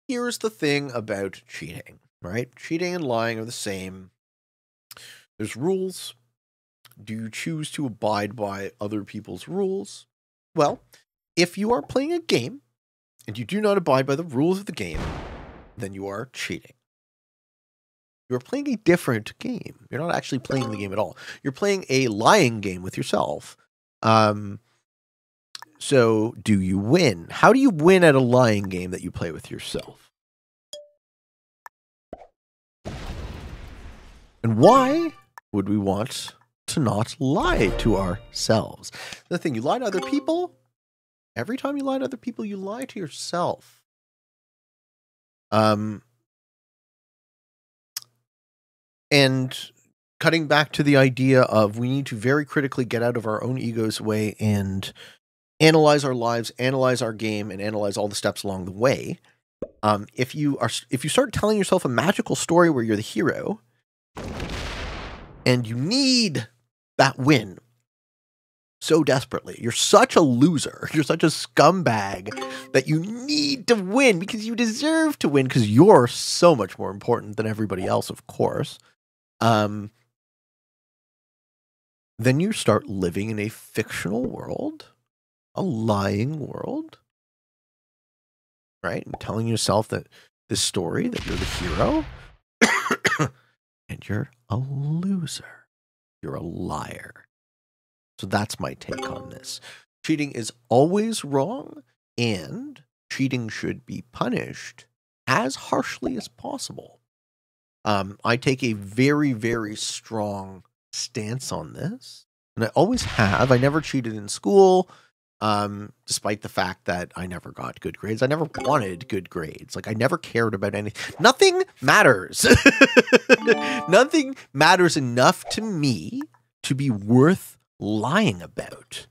Here's the thing about cheating, right? Cheating and lying are the same. There's rules. Do you choose to abide by other people's rules? Well, if you are playing a game and you do not abide by the rules of the game, then you are cheating. You're playing a different game. You're not actually playing the game at all. You're playing a lying game with yourself. So do you win? How do you win at a lying game that you play with yourself? And why would we want to not lie to ourselves? The thing, you lie to other people. Every time you lie to other people, you lie to yourself. And cutting back to the idea of we need to very critically get out of our own ego's way and analyze our lives, analyze our game, and analyze all the steps along the way. If you start telling yourself a magical story where you're the hero, and you need that win so desperately, you're such a loser, you're such a scumbag that you need to win because you deserve to win because you're so much more important than everybody else, of course. Then you start living in a fictional world, a lying world, right? And telling yourself that this story, that you're the hero, and you're a loser. You're a liar. So that's my take on this. Cheating is always wrong, and cheating should be punished as harshly as possible. I take a very, very strong stance on this, and I always have. I never cheated in school, despite the fact that I never got good grades. I never wanted good grades. Like, I never cared about anything. Nothing matters. Nothing matters enough to me to be worth lying about.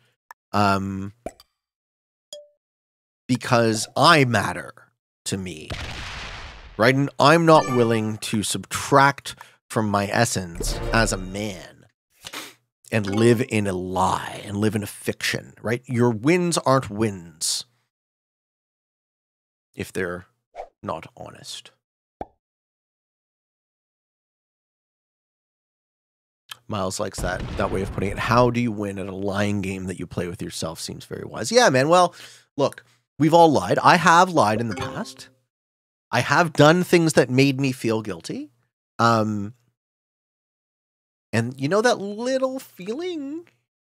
Because I matter to me. Right? And I'm not willing to subtract from my essence as a man and live in a lie and live in a fiction, right? Your wins aren't wins if they're not honest. Miles likes that way of putting it. How do you win at a lying game that you play with yourself? Seems very wise. Yeah, man. Well, look, we've all lied. I have lied in the past. I have done things that made me feel guilty. And you know that little feeling,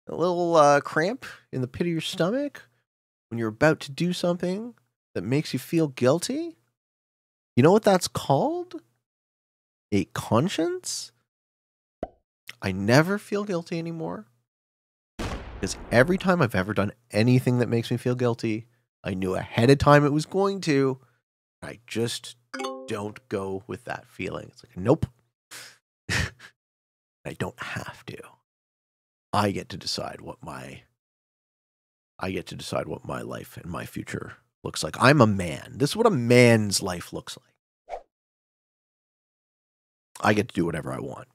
a little cramp in the pit of your stomach when you're about to do something that makes you feel guilty? You know what that's called? A conscience? I never feel guilty anymore. Because every time I've ever done anything that makes me feel guilty, I knew ahead of time it was going to. I just don't go with that feeling. It's like, nope. I don't have to. I get to decide what my life and my future looks like. I'm a man. This is what a man's life looks like. I get to do whatever I want.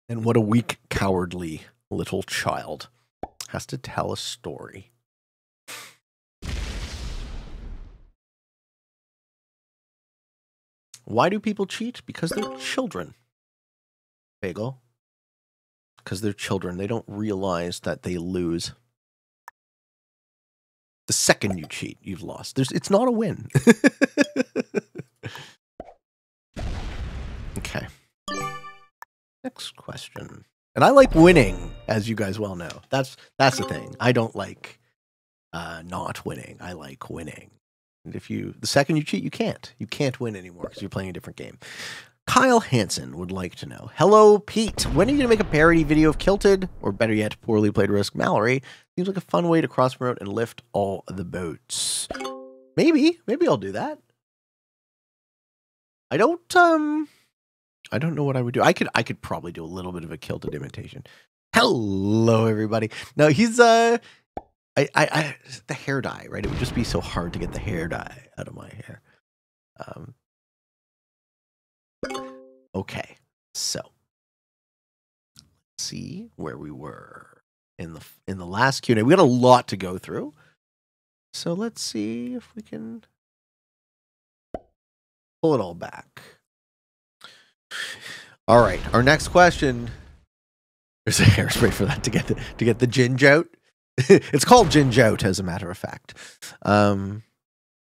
And what a weak, cowardly little child has to tell a story. Why do people cheat? Because they're children. Bagel. Because they're children. They don't realize that they lose. The second you cheat, you've lost. It's not a win. Okay. Next question. And I like winning, as you guys well know. That's the thing. I don't like not winning. I like winning. And the second you cheat, you can't win anymore because you're playing a different game. Kyle Hansen would like to know, hello, Pete. When are you going to make a parody video of Kilted? Or better yet, Poorly Played Risk Mallory? Seems like a fun way to cross-promote and lift all the boats. Maybe I'll do that. I don't know what I would do. I could probably do a little bit of a Kilted imitation. Hello, everybody. No, he's the hair dye, right? It would just be so hard to get the hair dye out of my hair. Okay, so let's see where we were in the last Q&A. We got a lot to go through, so let's see if we can pull it all back. All right, our next question. There's a hairspray for that to get the ginge out. It's called ginge out, as a matter of fact. Ooh,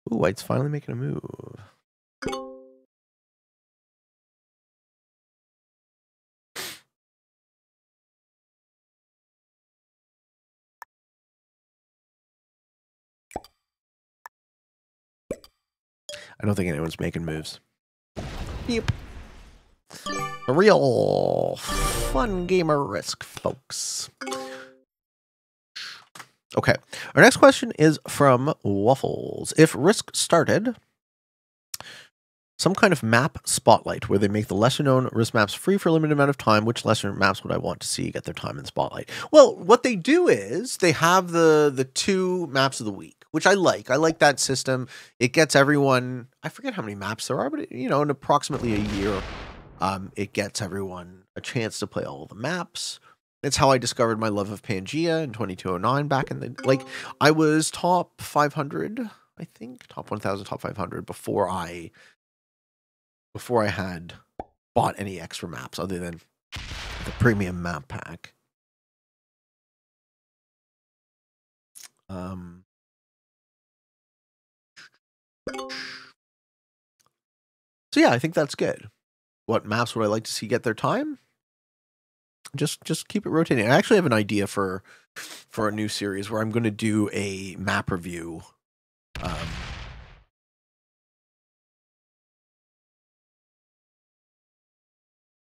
White's finally making a move. I don't think anyone's making moves. Yep. A real fun game of Risk, folks. Okay. Our next question is from Waffles. If Risk started some kind of map spotlight where they make the lesser-known Risk maps free for a limited amount of time, which lesser maps would I want to see get their time in spotlight? Well, what they do is they have the 2 maps of the week, which I like. I like that system. It gets everyone, I forget how many maps there are, but in approximately a year, it gets everyone a chance to play all the maps. It's how I discovered my love of Pangea in 2209 back in the, I was top 500, I think, top 1000, top 500 before I had bought any extra maps other than the premium map pack. So yeah, I think that's good. What maps would I like to see get their time? Just keep it rotating. I actually have an idea for a new series where I'm going to do a map review. I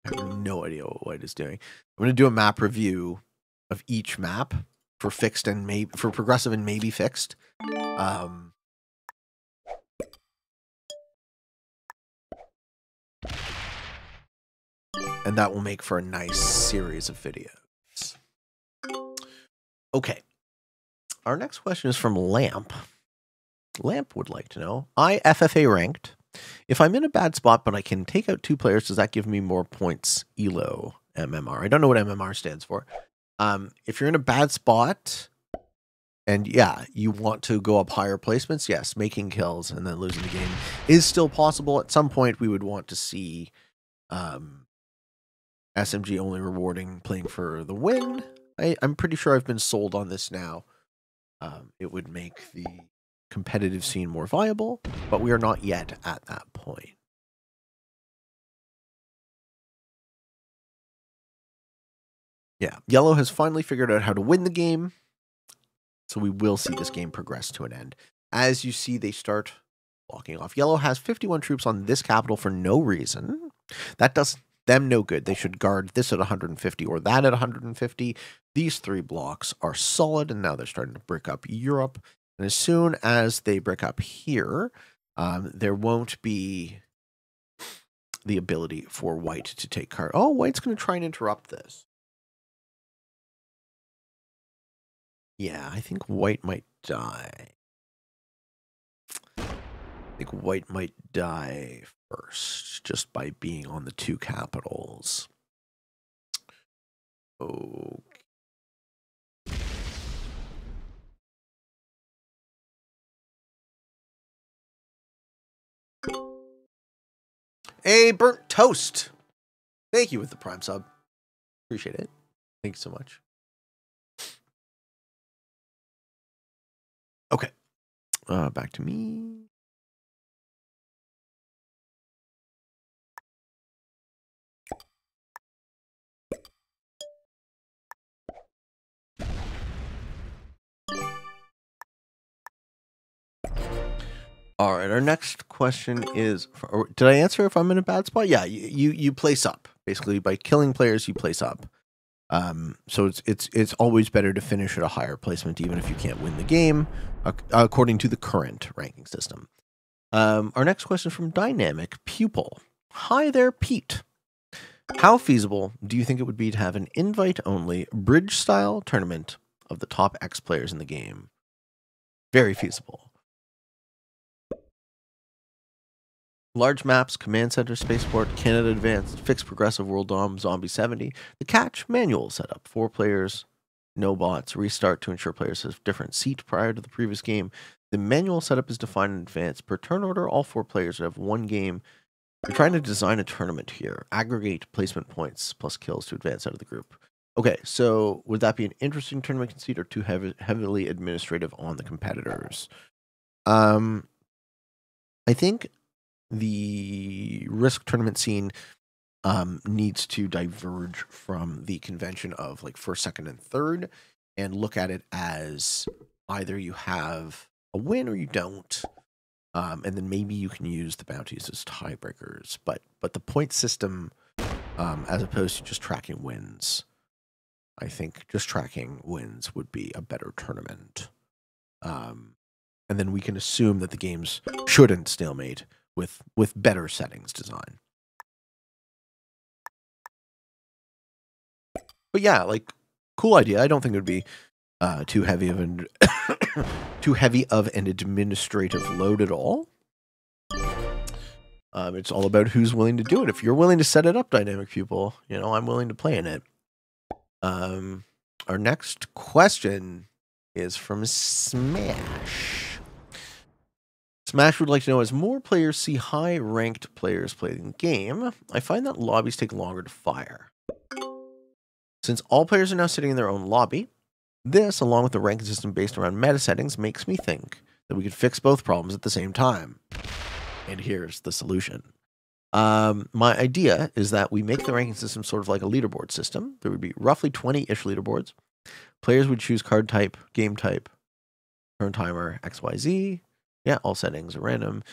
have no idea what White is doing. I'm going to do a map review of each map for fixed and maybe for progressive and maybe fixed. And that will make for a nice series of videos. Okay. Our next question is from Lamp. Lamp would like to know, I FFA ranked. If I'm in a bad spot, but I can take out 2 players, does that give me more points? ELO, MMR. I don't know what MMR stands for. If you're in a bad spot, and yeah, you want to go up higher placements, yes, making kills and then losing the game is still possible. At some point, we would want to see SMG only rewarding playing for the win. I'm pretty sure I've been sold on this now. It would make the competitive scene more viable, but we are not yet at that point. Yeah, Yellow has finally figured out how to win the game. So we will see this game progress to an end. As you see, they start blocking off. Yellow has 51 troops on this capital for no reason. That does them no good. They should guard this at 150 or that at 150. These 3 blocks are solid, and now they're starting to break up Europe. And as soon as they break up here, there won't be the ability for white to take card. Oh, white's going to try and interrupt this. Yeah, I think white might die. I think white might die first, just by being on the 2 capitals. Okay. Hey, Burnt Toast. Thank you with the Prime sub. Appreciate it. Thank you so much. Okay. Back to me. All right, our next question is, did I answer if I'm in a bad spot? Yeah, you place up. Basically, by killing players, you place up. So it's always better to finish at a higher placement, even if you can't win the game, according to the current ranking system. Our next question is from Dynamic Pupil. Hi there, Pete. How feasible do you think it would be to have an invite-only bridge-style tournament of the top X players in the game? Very feasible. Large maps, Command Center, Spaceport, Canada Advanced, Fixed Progressive World Dom, Zombie 70. The catch, manual setup. 4 players, no bots. Restart to ensure players have different seat prior to the previous game. The manual setup is defined in advance. Per turn order, all 4 players would have 1 game. You're trying to design a tournament here. Aggregate placement points plus kills to advance out of the group. Okay, so would that be an interesting tournament conceit or too heavily administrative on the competitors? I think the Risk tournament scene needs to diverge from the convention of like 1st, 2nd, and 3rd and look at it as either you have a win or you don't. And then maybe you can use the bounties as tiebreakers. But the point system, as opposed to just tracking wins, I think just tracking wins would be a better tournament. And then we can assume that the games shouldn't stalemate with better settings design. But yeah, like, cool idea. I don't think it would be too heavy of an too heavy of an administrative load at all. It's all about who's willing to do it. If you're willing to set it up, Dynamic Pupil, you know, I'm willing to play in it. Our next question is from Smash. Smash would like to know, as more players see high-ranked players play the game, I find that lobbies take longer to fire. Since all players are now sitting in their own lobby, this, along with the ranking system based around meta settings, makes me think that we could fix both problems at the same time. And here's the solution. My idea is that we make the ranking system sort of like a leaderboard system. There would be roughly 20-ish leaderboards. Players would choose card type, game type, turn timer, XYZ. Yeah, all settings are random.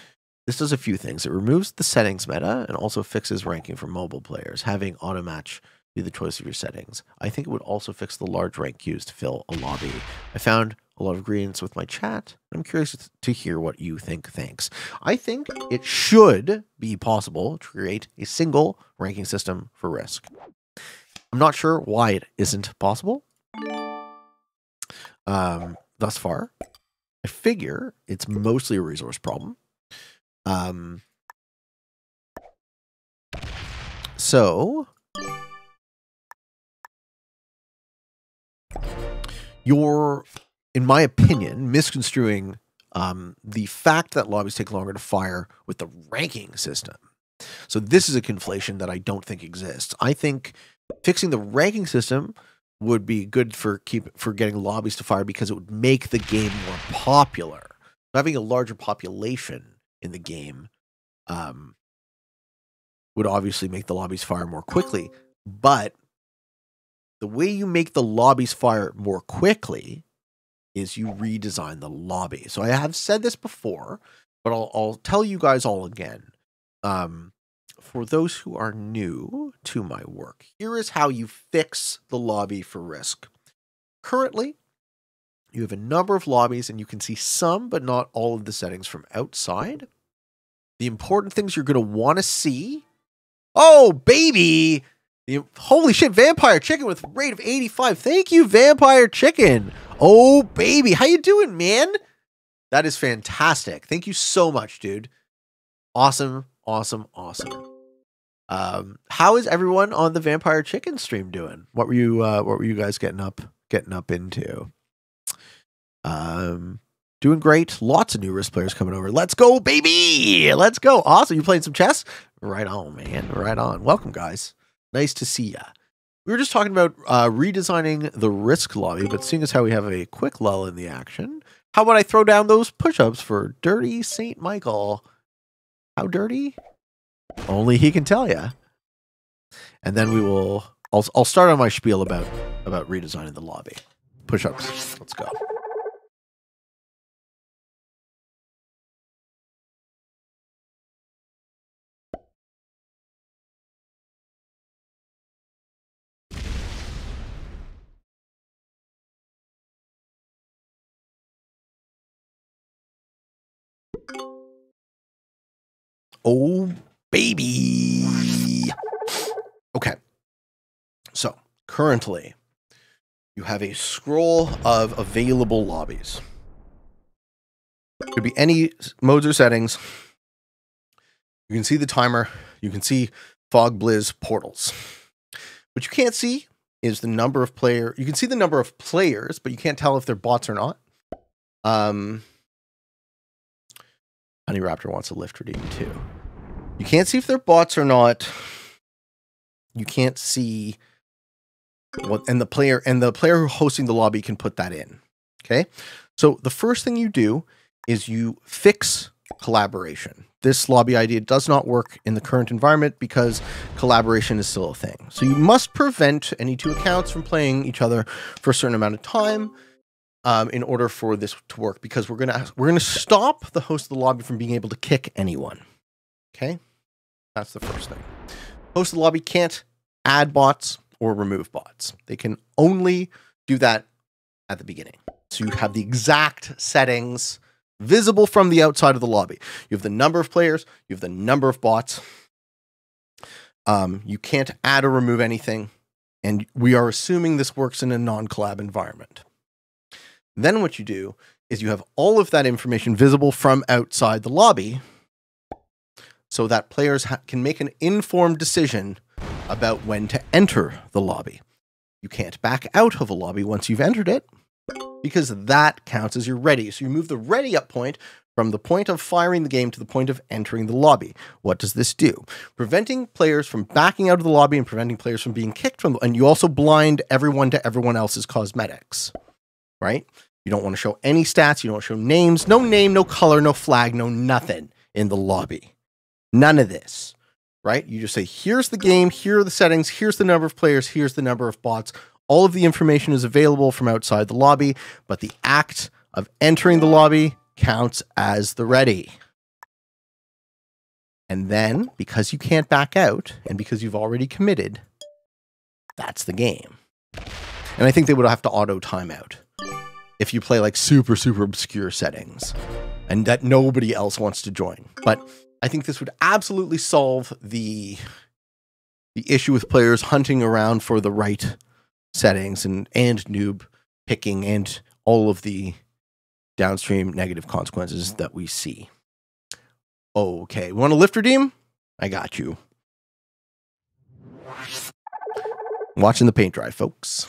This does a few things. It removes the settings meta and also fixes ranking for mobile players, having auto-match be the choice of your settings. I think it would also fix the large rank queues to fill a lobby. I found a lot of agreements with my chat. I'm curious to hear what you think. Thanks. I think it should be possible to create a single ranking system for Risk. I'm not sure why it isn't possible thus far. I figure it's mostly a resource problem. So you're, in my opinion, misconstruing the fact that lobbies take longer to fire with the ranking system. So this is a conflation that I don't think exists. I think fixing the ranking system would be good for getting lobbies to fire because it would make the game more popular. Having a larger population in the game would obviously make the lobbies fire more quickly. But the way you make the lobbies fire more quickly is you redesign the lobby. So I have said this before, but I'll tell you guys all again. For those who are new to my work, here is how you fix the lobby for Risk. Currently, you have a number of lobbies and you can see some, but not all of the settings from outside. The important things you're going to want to see. Oh, baby. Holy shit, Vampire Chicken with a rate of 85. Thank you, Vampire Chicken. Oh, baby. How you doing, man? That is fantastic. Thank you so much, dude. Awesome, awesome, awesome. How is everyone on the Vampire Chicken stream doing? What were you guys getting up into? Doing great. Lots of new Risk players coming over. Let's go, baby. Let's go. Awesome. You playing some chess? Right on, man. Right on. Welcome, guys. Nice to see ya. We were just talking about redesigning the Risk lobby, but seeing as how we have a quick lull in the action, how about I throw down those push-ups for Dirty St. Michael? How dirty? Only he can tell ya. And then we will. I'll start on my spiel about redesigning the lobby. Push-ups. Let's go. Oh, baby. Okay. So, currently, you have a scroll of available lobbies. Could be any modes or settings. You can see the timer. You can see Fog Blizz portals. What you can't see is the number of player. You can see the number of players, but you can't tell if they're bots or not. Honey Raptor wants a lift redeem too. You can't see if they're bots or not. You can't see what, and the player who hosting the lobby can put that in. Okay. So the first thing you do is you fix collaboration. This lobby idea does not work in the current environment because collaboration is still a thing. So you must prevent any two accounts from playing each other for a certain amount of time in order for this to work, because we're gonna stop the host of the lobby from being able to kick anyone. Okay, that's the first thing. Host of the lobby can't add bots or remove bots. They can only do that at the beginning. So you have the exact settings visible from the outside of the lobby. You have the number of players, you have the number of bots. You can't add or remove anything. And we are assuming this works in a non-collab environment. Then what you do is you have all of that information visible from outside the lobby so that players can make an informed decision about when to enter the lobby. You can't back out of a lobby once you've entered it, because that counts as your ready. So you move the ready up point from the point of firing the game to the point of entering the lobby. What does this do? Preventing players from backing out of the lobby and preventing players from being kicked from and you also blind everyone to everyone else's cosmetics, right? You don't want to show any stats. You don't want to show names, no name, no color, no flag, no nothing in the lobby. None of this, right? You just say, here's the game, here are the settings, here's the number of players, here's the number of bots. All of the information is available from outside the lobby, but the act of entering the lobby counts as the ready. And then, because you can't back out, and because you've already committed, that's the game. And I think they would have to auto timeout if you play like super, super obscure settings and that nobody else wants to join. But I think this would absolutely solve the issue with players hunting around for the right settings and noob picking and all of the downstream negative consequences that we see. Okay, want a lift redeem? I got you. Watching the paint dry, folks.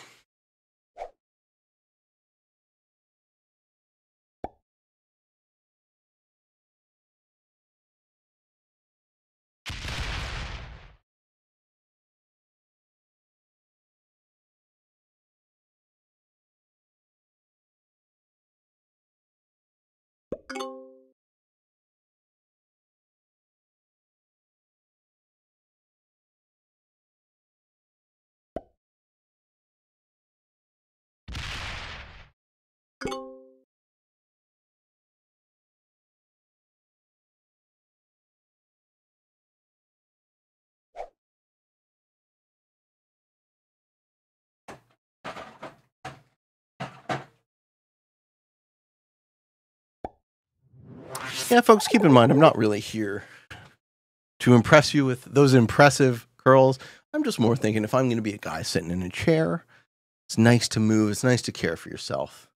Yeah, folks, keep in mind, I'm not really here to impress you with those impressive curls. I'm just more thinking if I'm going to be a guy sitting in a chair, it's nice to move. It's nice to care for yourself.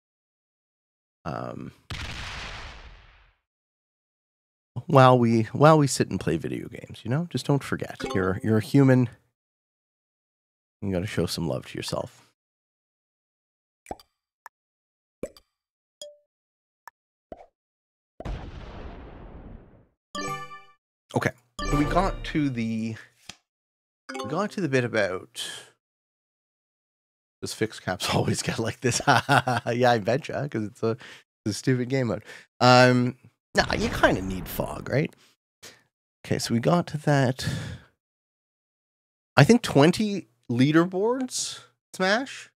While we sit and play video games, you know, just don't forget you're a human. You got to show some love to yourself. Okay, so we got to the bit about does fixed caps always get like this? Yeah, I betcha, because it's a stupid game mode. Nah, you kind of need fog, right? Okay, so we got to that. I think 20 leaderboards Smash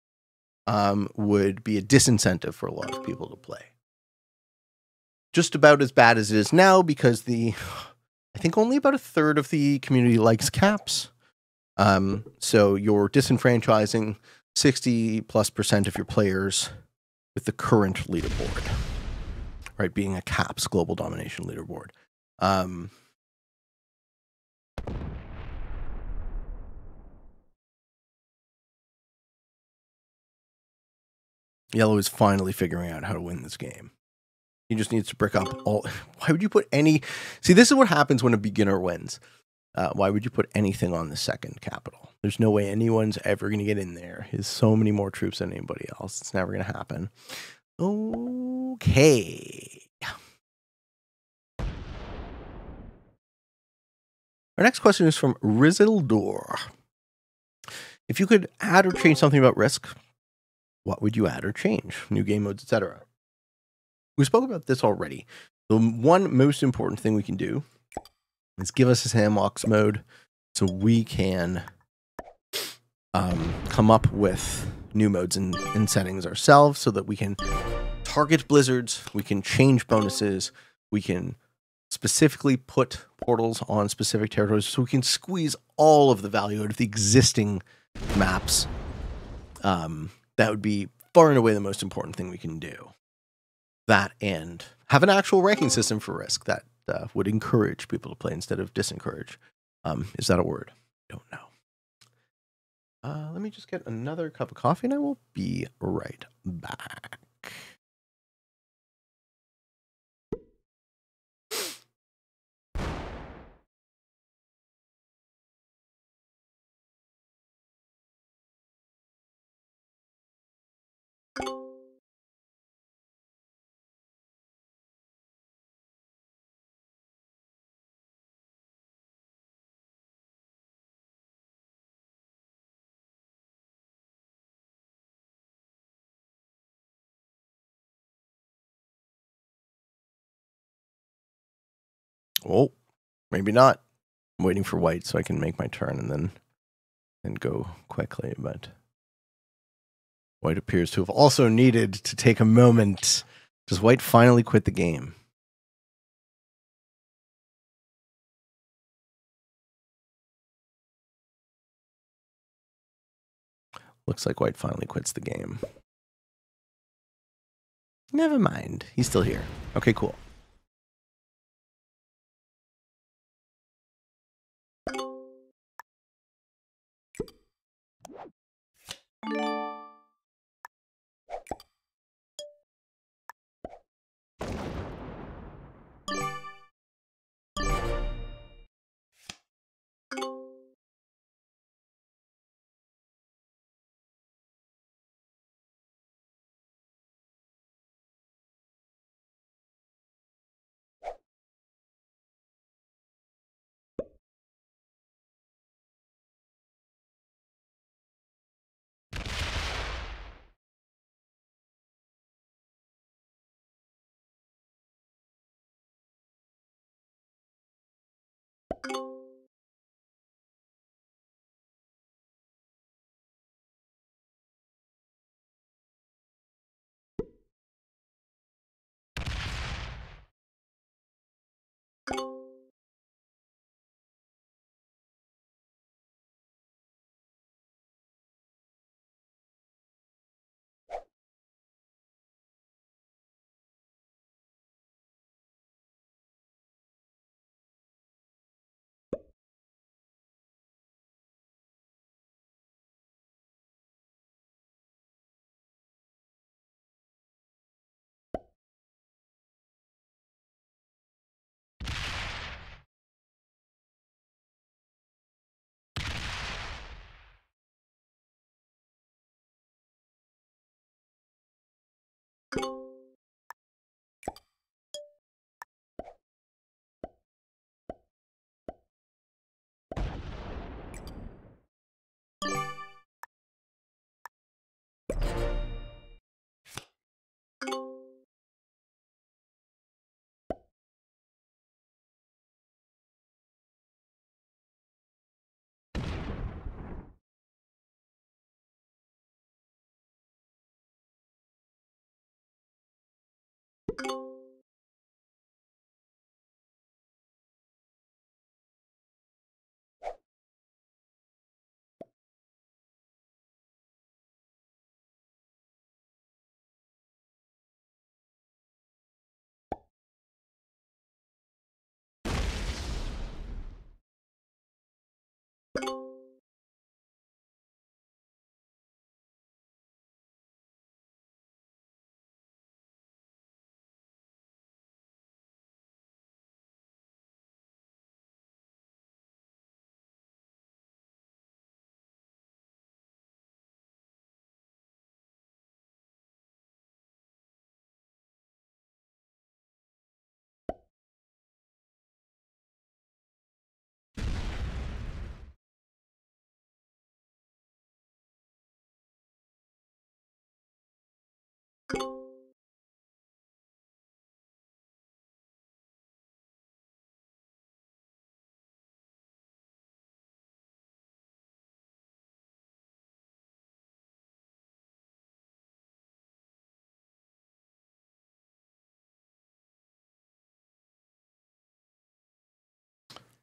would be a disincentive for a lot of people to play. Just about as bad as it is now, because I think only about a third of the community likes caps. So you're disenfranchising 60+% of your players with the current leaderboard, right? Being a caps global domination leaderboard. Yellow is finally figuring out how to win this game. He just needs to brick up all. Why would you put any? See, this is what happens when a beginner wins. Why would you put anything on the second capital? There's no way anyone's ever going to get in there. He has so many more troops than anybody else. It's never going to happen. Okay. Our next question is from Rizildor. If you could add or change something about Risk, what would you add or change? New game modes, etc. We spoke about this already. The one most important thing we can do is give us a sandbox mode so we can come up with new modes and settings ourselves so that we can target blizzards, we can change bonuses, we can specifically put portals on specific territories so we can squeeze all of the value out of the existing maps. That would be far and away the most important thing we can do. That and have an actual ranking system for Risk that would encourage people to play instead of disencourage. Is that a word? Don't know. Let me just get another cup of coffee and I will be right back. Oh, maybe not. I'm waiting for white so I can make my turn and then go quickly, but white appears to have also needed to take a moment. Does white finally quit the game? Looks like white finally quits the game. Never mind. He's still here. Okay, cool.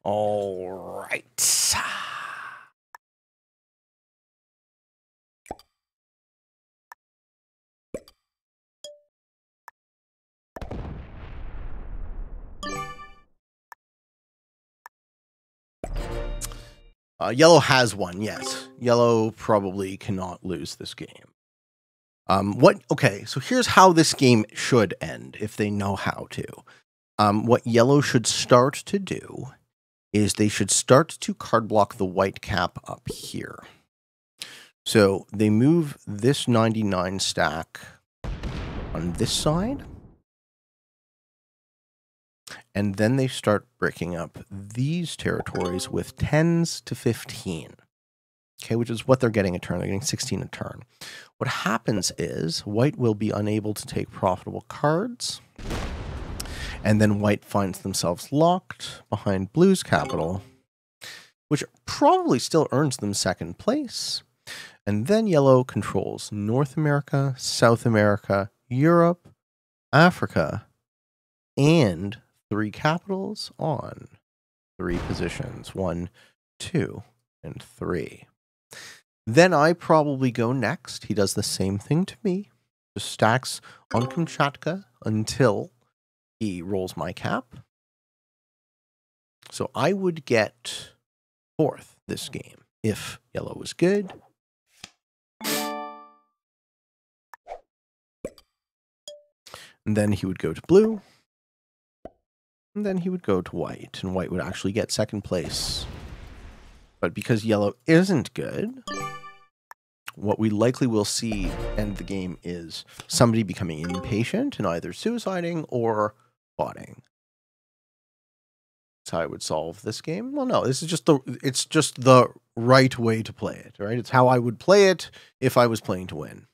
All right. Yellow has one, yes. Yellow probably cannot lose this game. Okay, so here's how this game should end, if they know how to. What yellow should start to do is they should start to card block the white cap up here. So they move this 99 stack on this side. And then they start breaking up these territories with 10s to 15. Okay, which is what they're getting a turn. They're getting 16 a turn. What happens is white will be unable to take profitable cards. And then white finds themselves locked behind blue's capital, which probably still earns them second place. And then yellow controls North America, South America, Europe, Africa, and 3 capitals on 3 positions. 1, 2, and 3. Then I probably go next. He does the same thing to me. Just stacks on Kamchatka until he rolls my cap. So I would get 4th this game if yellow was good. And then he would go to blue. And then he would go to white. And white would actually get second place. But because yellow isn't good, what we likely will see end the game is somebody becoming impatient and either suiciding or botting. That's how I would solve this game. Well, no, this is it's just the right way to play it, right? It's how I would play it if I was playing to win.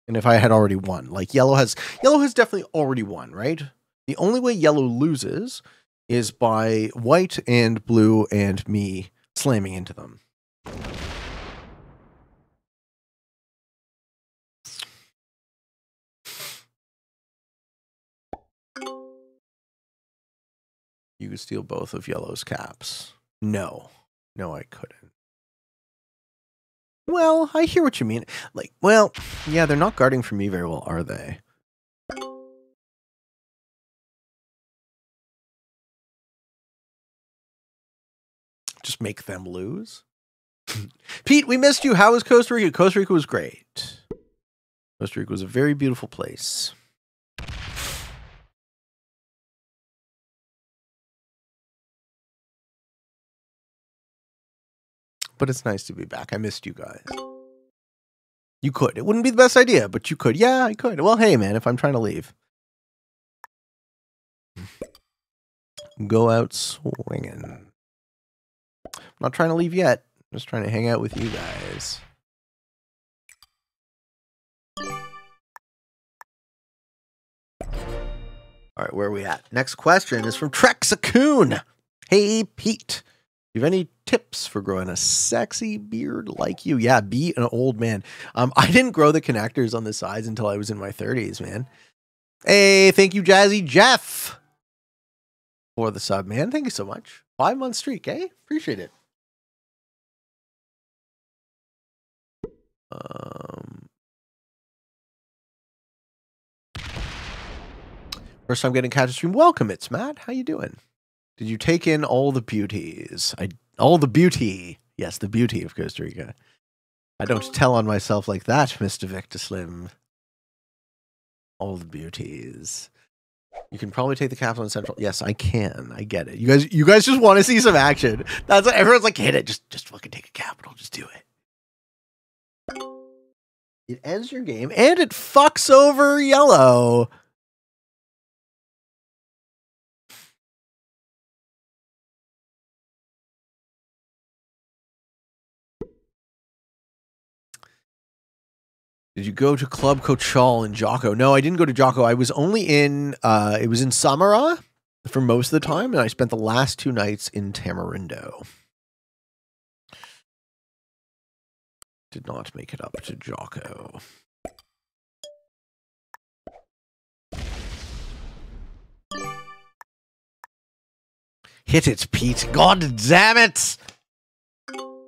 And if I had already won. Like yellow has definitely already won, right? The only way yellow loses is by white and blue and me slamming into them. You could steal both of yellow's caps. No, I couldn't. Well, I hear what you mean. Like, well, yeah, they're not guarding for me very well, are they? Just make them lose? Pete, we missed you. How was Costa Rica? Costa Rica was great. Costa Rica was a very beautiful place. But it's nice to be back. I missed you guys. You could. It wouldn't be the best idea, but you could. Yeah, I could. Well, hey, man, if I'm trying to leave. Go out swinging. I'm not trying to leave yet. I'm just trying to hang out with you guys. All right, where are we at? Next question is from Trexacoon. Hey, Pete. Do you have any tips for growing a sexy beard like you? Yeah, be an old man. I didn't grow the connectors on the sides until I was in my 30s, man. Hey, thank you, Jazzy Jeff, for the sub, man. Thank you so much. 5-month streak, eh? Appreciate it. First time getting catch a stream. Welcome, it's Matt. How you doing? Did you take in all the beauties? All the beauty. Yes, the beauty of Costa Rica. I don't tell on myself like that, Mr. Victor Slim. All the beauties. You can probably take the capital in Central. Yes, I can. I get it. You guys just want to see some action. That's what everyone's like, hit it. Just fucking take a capital. Just do it. It ends your game and it fucks over yellow. Did you go to Club Cochal in Jocko? No, I didn't go to Jocko. I was only in, it was in Samara for most of the time, and I spent the last 2 nights in Tamarindo. Did not make it up to Jocko. Hit it, Pete. God damn it!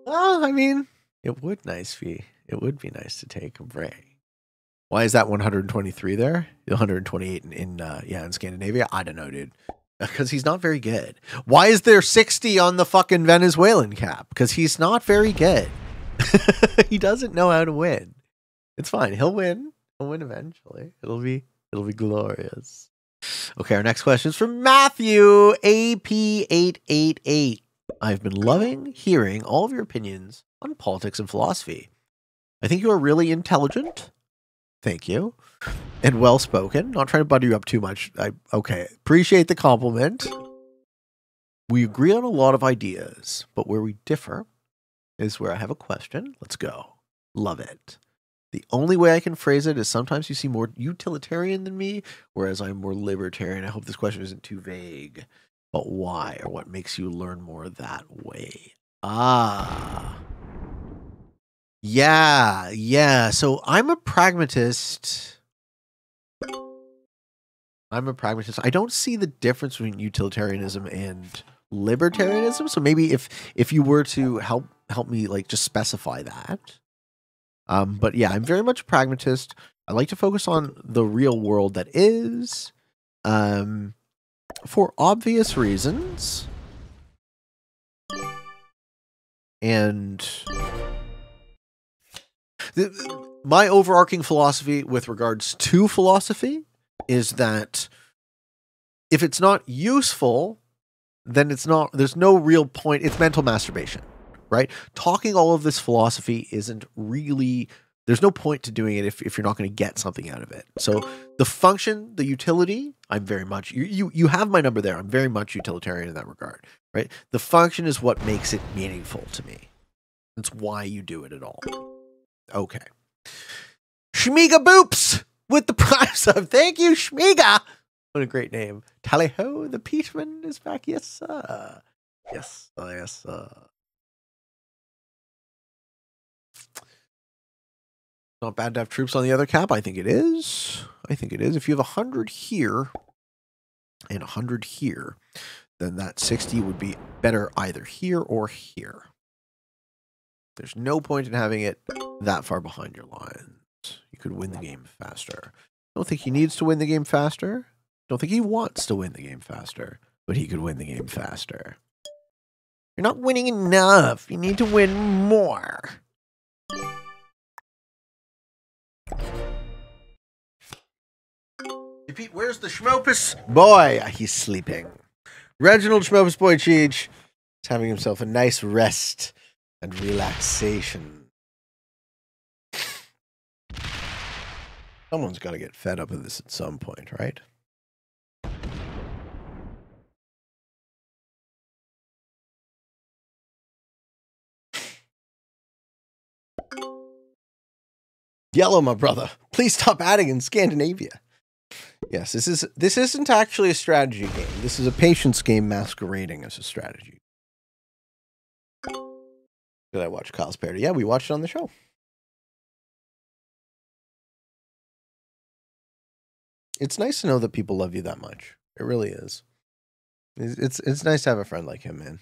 Well, I mean, it would It would be nice to take a break. Why is that 123 there? 128 in Scandinavia? I don't know, dude. Because he's not very good. Why is there 60 on the fucking Venezuelan cap? Because he's not very good. He doesn't know how to win. It's fine. He'll win. He'll win eventually. It'll be glorious. Okay, our next question is from Matthew AP888. I've been loving hearing all of your opinions on politics and philosophy. I think you are really intelligent. Thank you. And well-spoken. Not trying to butter you up too much. Okay. Appreciate the compliment. We agree on a lot of ideas, but where we differ is where I have a question. Let's go. Love it. The only way I can phrase it is sometimes you seem more utilitarian than me, whereas I'm more libertarian. I hope this question isn't too vague. But why, or what makes you learn more that way? Yeah. So I'm a pragmatist. I don't see the difference between utilitarianism and libertarianism. So maybe if you were to help me like just specify that. But yeah, I'm very much a pragmatist. I like to focus on the real world that is, for obvious reasons. And my overarching philosophy with regards to philosophy is that if it's not useful, then there's no real point. It's mental masturbation, right? Talking all of this philosophy isn't really, there's no point to doing it if you're not going to get something out of it. So the function, the utility, I'm very much, you have my number there. I'm very much utilitarian in that regard, right? The function is what makes it meaningful to me. That's why you do it at all. Okay. Shmiga Boops with the prime sub. Thank you, Shmiga. What a great name. Tally-ho, the Peachman is back. Yes, sir. Yes, sir. Not bad to have troops on the other cap. I think it is. If you have 100 here and 100 here, then that 60 would be better either here or here. There's no point in having it that far behind your lines. You could win the game faster. Don't think he needs to win the game faster. Don't think he wants to win the game faster, but he could win the game faster. You're not winning enough. You need to win more. Hey, Pete, where's the Schmopus boy? He's sleeping. Reginald Schmopus boy Cheech is having himself a nice rest and relaxation. Someone's got to get fed up with this at some point, right? Yellow, my brother, please stop adding in Scandinavia. Yes, this isn't actually a strategy game. This is a patience game masquerading as a strategy. Did I watch Kyle's parody? Yeah, we watched it on the show. It's nice to know that people love you that much. It really is. It's nice to have a friend like him, man.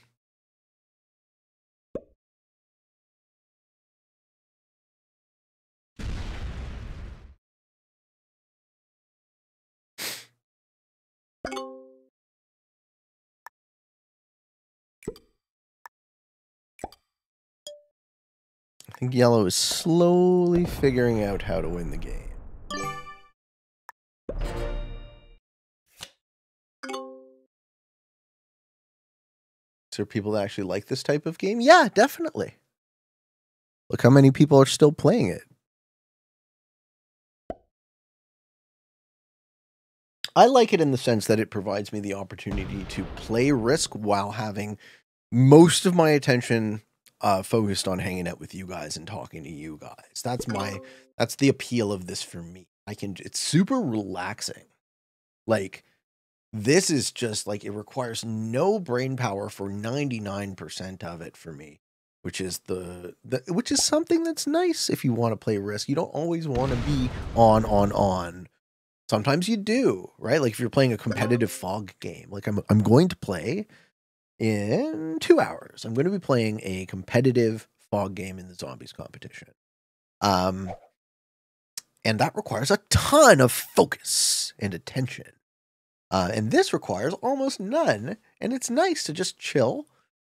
I think yellow is slowly figuring out how to win the game. Is there people that actually like this type of game? Yeah, definitely. Look how many people are still playing it. I like it in the sense that it provides me the opportunity to play Risk while having most of my attention focused on hanging out with you guys and talking to you guys. That's the appeal of this for me. It's super relaxing. Like, this is just like, it requires no brain power for 99% of it for me, which is which is something that's nice if you want to play Risk. You don't always want to be on. Sometimes you do, right? Like if you're playing a competitive fog game, like I'm going to play in 2 hours. I'm going to be playing a competitive fog game in the zombies competition. And that requires a ton of focus and attention. And this requires almost none. And it's nice to just chill,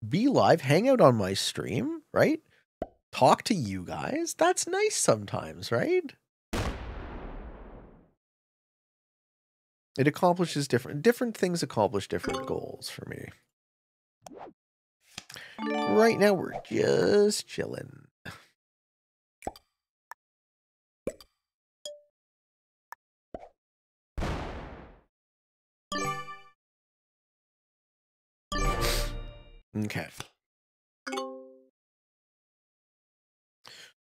be live, hang out on my stream, right? Talk to you guys. That's nice sometimes, right? It accomplishes different things accomplish different goals for me. Right now, we're just chilling. Okay.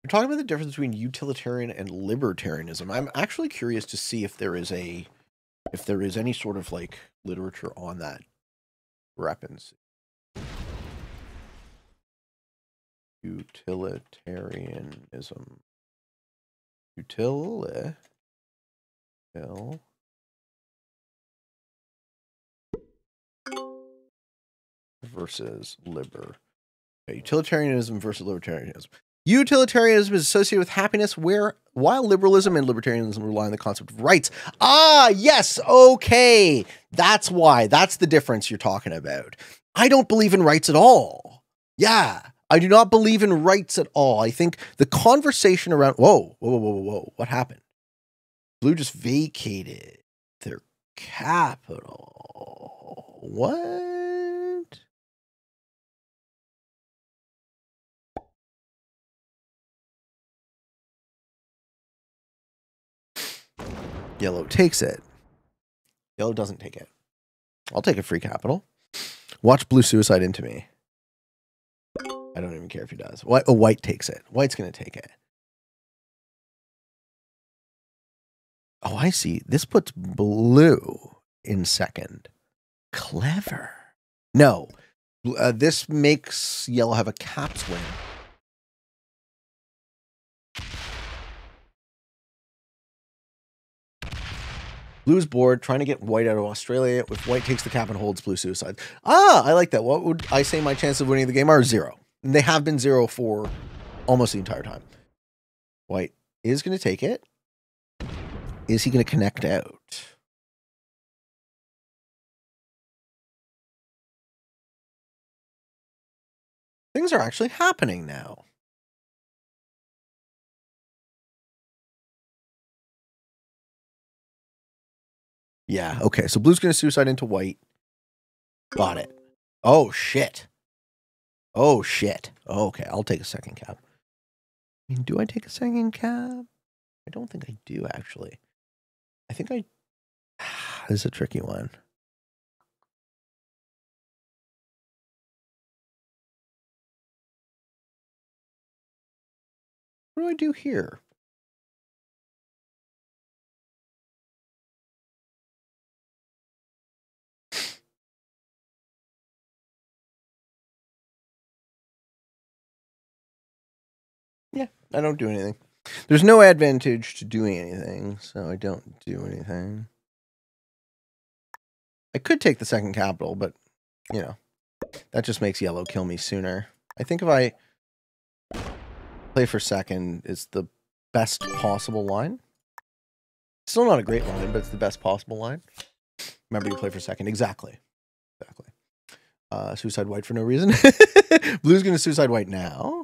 We're talking about the difference between utilitarian and libertarianism. I'm actually curious to see if there is any sort of like literature on that discrepancy. Utilitarianism. Versus utilitarianism versus libertarianism. Utilitarianism is associated with happiness, while liberalism and libertarianism rely on the concept of rights. Ah, yes, okay. That's why. That's the difference you're talking about. I don't believe in rights at all. Yeah, I do not believe in rights at all. I think the conversation around... Whoa. What happened? Blue just vacated their capital. What? Yellow takes it. Yellow doesn't take it. I'll take a free capital. Watch blue suicide into me. I don't even care if he does. White takes it. White's going to take it. Oh, I see. This puts blue in second. Clever. No. This makes yellow have a caps win. Blue's board, trying to get white out of Australia. If white takes the cap and holds, blue suicide. Ah, I like that. What would I say my chances of winning the game are? 0. And they have been 0 for almost the entire time. White is going to take it. Is he going to connect out? Things are actually happening now. Yeah, okay. So blue's going to suicide into white. Got it. Oh, shit. Oh, shit. Okay, I'll take a second cap. I mean, do I take a second cap? I don't think I do, actually. I think I... This is a tricky one. What do I do here? Yeah, I don't do anything. There's no advantage to doing anything, so I don't do anything. I could take the second capital, but, you know, that just makes yellow kill me sooner. I think if I play for second, it's the best possible line. Still not a great line, but it's the best possible line. Remember, you play for second. Exactly. Exactly. Suicide white for no reason. Blue's going to suicide white now.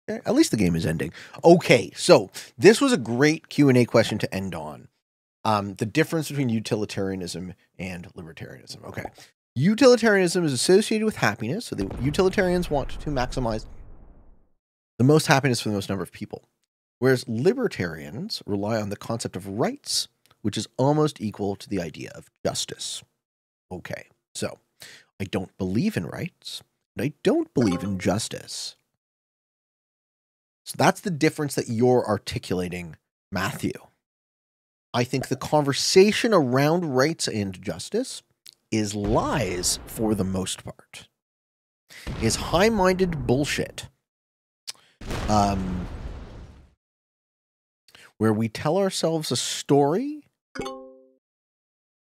Okay, at least the game is ending. Okay, so this was a great Q&A question to end on. The difference between utilitarianism and libertarianism. Okay. Utilitarianism is associated with happiness. So the utilitarians want to maximize the most happiness for the most number of people. Whereas libertarians rely on the concept of rights, which is almost equal to the idea of justice. Okay. So I don't believe in rights, and I don't believe in justice. So that's the difference that you're articulating, Matthew. I think the conversation around rights and justice is lies for the most part. Is high-minded bullshit. Where we tell ourselves a story,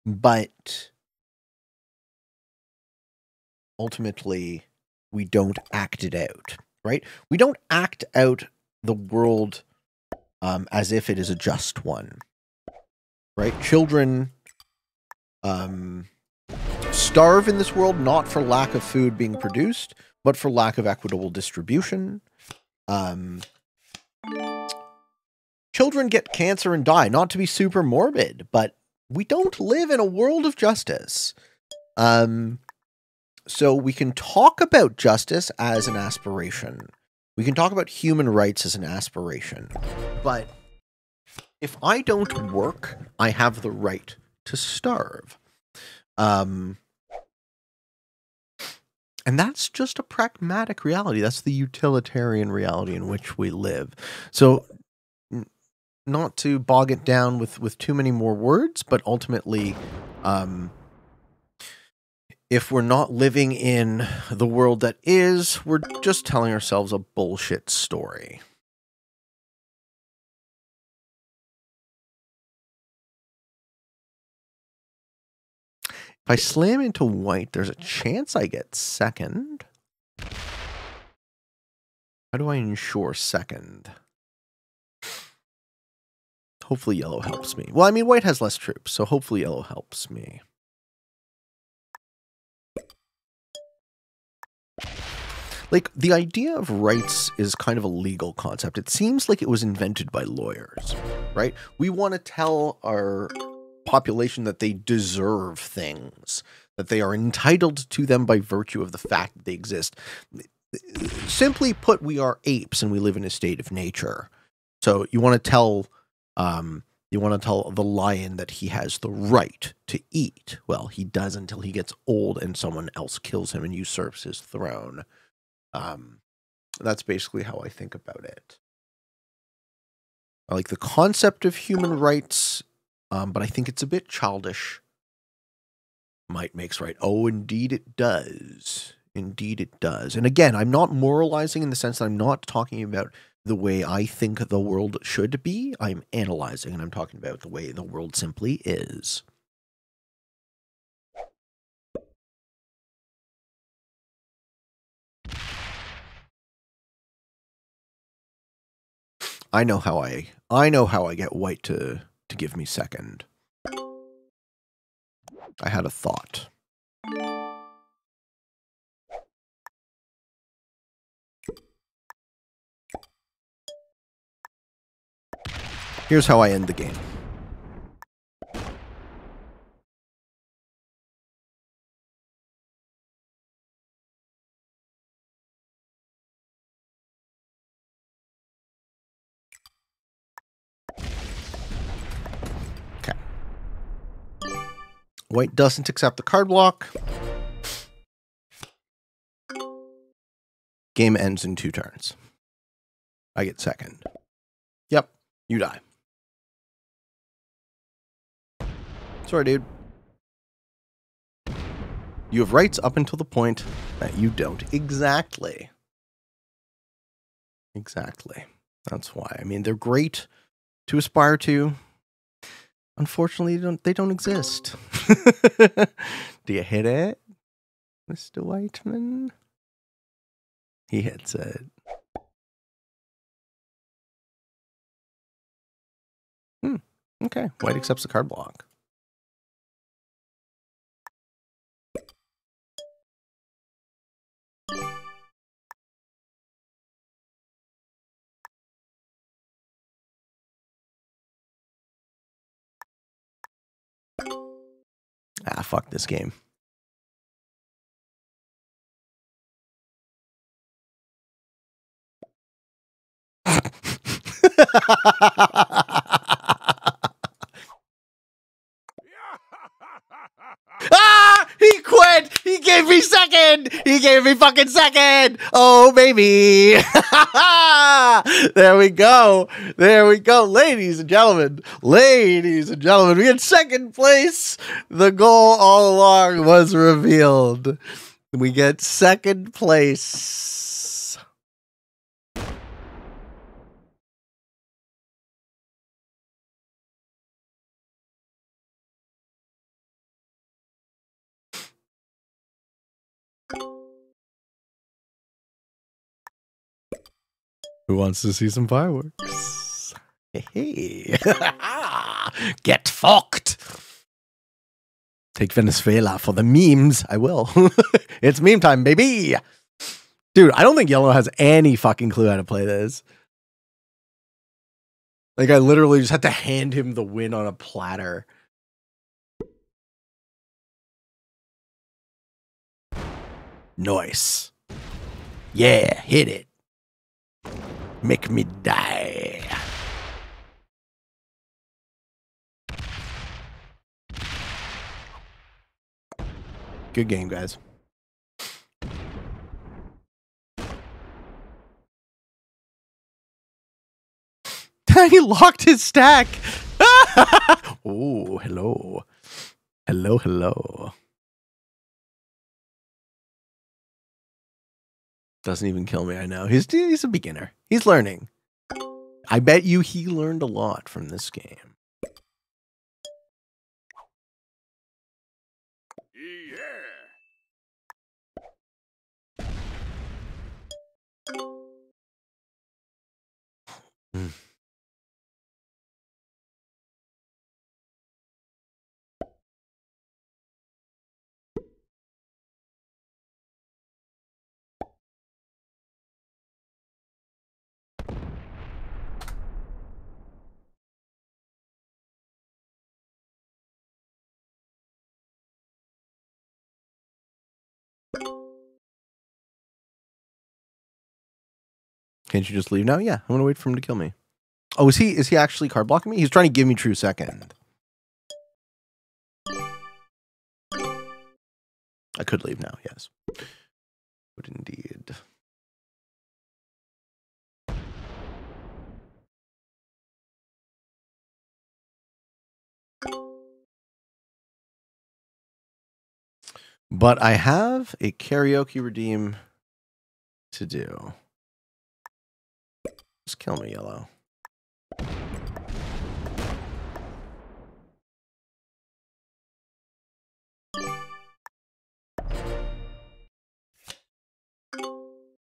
but ultimately we don't act it out, right? We don't act out the world as if it is a just one, right? Children starve in this world not for lack of food being produced, but for lack of equitable distribution. Children get cancer and die, not to be super morbid, but we don't live in a world of justice. So we can talk about justice as an aspiration. We can talk about human rights as an aspiration. But if I don't work, I have the right to starve. And that's just a pragmatic reality. That's the utilitarian reality in which we live. So not to bog it down with too many more words, but ultimately, if we're not living in the world that is, we're just telling ourselves a bullshit story. If I slam into white, there's a chance I get second. How do I ensure second? Hopefully yellow helps me. Well, I mean, white has less troops, so hopefully yellow helps me. Like, the idea of rights is kind of a legal concept. It seems like it was invented by lawyers, right? We want to tell our population that they deserve things, that they are entitled to them by virtue of the fact that they exist. Simply put, we are apes and we live in a state of nature. So you want to tell the lion that he has the right to eat. Well, he does until he gets old and someone else kills him and usurps his throne. That's basically how I think about it. I like the concept of human rights, but I think it's a bit childish. Might makes right. Oh, indeed it does. Indeed it does. And again, I'm not moralizing in the sense that I'm not talking about the way I think the world should be. I'm analyzing, and I'm talking about the way the world simply is. I know how I get white to give me second. I had a thought. Here's how I end the game. White doesn't accept the card block. Game ends in 2 turns. I get second. Yep, you die. Sorry, dude. You have rights up until the point that you don't. Exactly. Exactly. That's why. I mean, they're great to aspire to. Unfortunately, they don't exist. Do you hit it, Mr. Whiteman? He hits it. Okay. White accepts the card block. Ah, fuck this game. Ah! He quit! He gave me second! He gave me fucking second! Oh, baby! There we go. There we go. Ladies and gentlemen. Ladies and gentlemen. We had second place. The goal all along was revealed. We get second place. Who wants to see some fireworks? Hey. Get fucked. Take Venezuela for the memes. I will. It's meme time, baby. Dude, I don't think Yellow has any fucking clue how to play this. Like, I literally just had to hand him the win on a platter. Nice. Yeah, hit it. Make me die. Good game, guys. He locked his stack. Oh, hello. Hello, hello. Doesn't even kill me, I know. He's a beginner. He's learning. I bet you he learned a lot from this game. Yeah. Can't you just leave now? Yeah, I'm gonna wait for him to kill me. Oh, is he actually card blocking me? He's trying to give me true second. I could leave now, yes. But indeed. But I have a karaoke redeem to do. Just kill me, Yellow.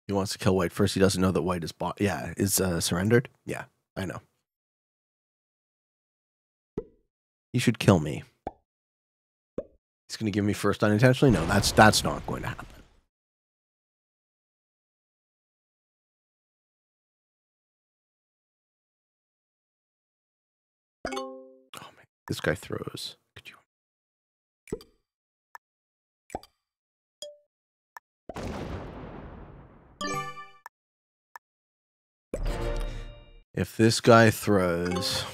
He wants to kill White first. He doesn't know that White is bought. Yeah, is surrendered. Yeah, I know. He should kill me. He's going to give me first unintentionally. No, that's not going to happen. Oh man, this guy throws. Could you? If this guy throws,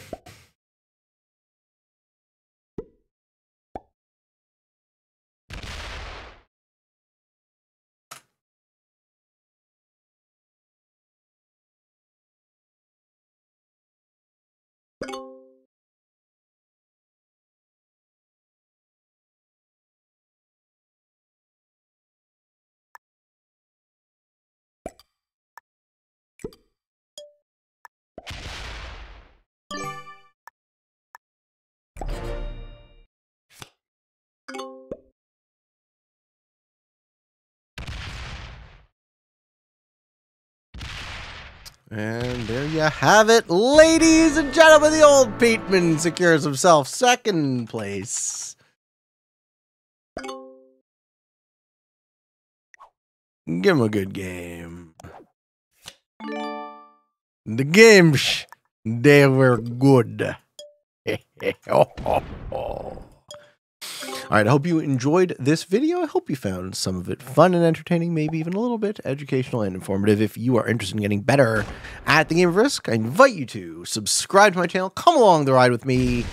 And there you have it, ladies and gentlemen. The old Peteman secures himself second place. Give him a good game. The games, they were good. All right, I hope you enjoyed this video. I hope you found some of it fun and entertaining, maybe even a little bit educational and informative. If you are interested in getting better at the game of Risk, I invite you to subscribe to my channel. Come along the ride with me.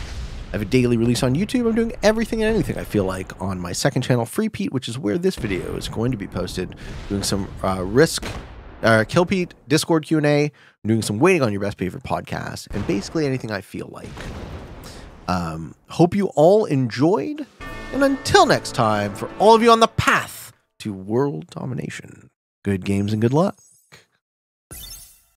I have a daily release on YouTube. I'm doing everything and anything I feel like on my second channel, Free Pete, which is where this video is going to be posted. Doing some Risk, Kill Pete, Discord Q&A. I'm doing some waiting on your best favorite podcast, and basically anything I feel like. Hope you all enjoyed. And until next time, for all of you on the path to world domination, good games and good luck.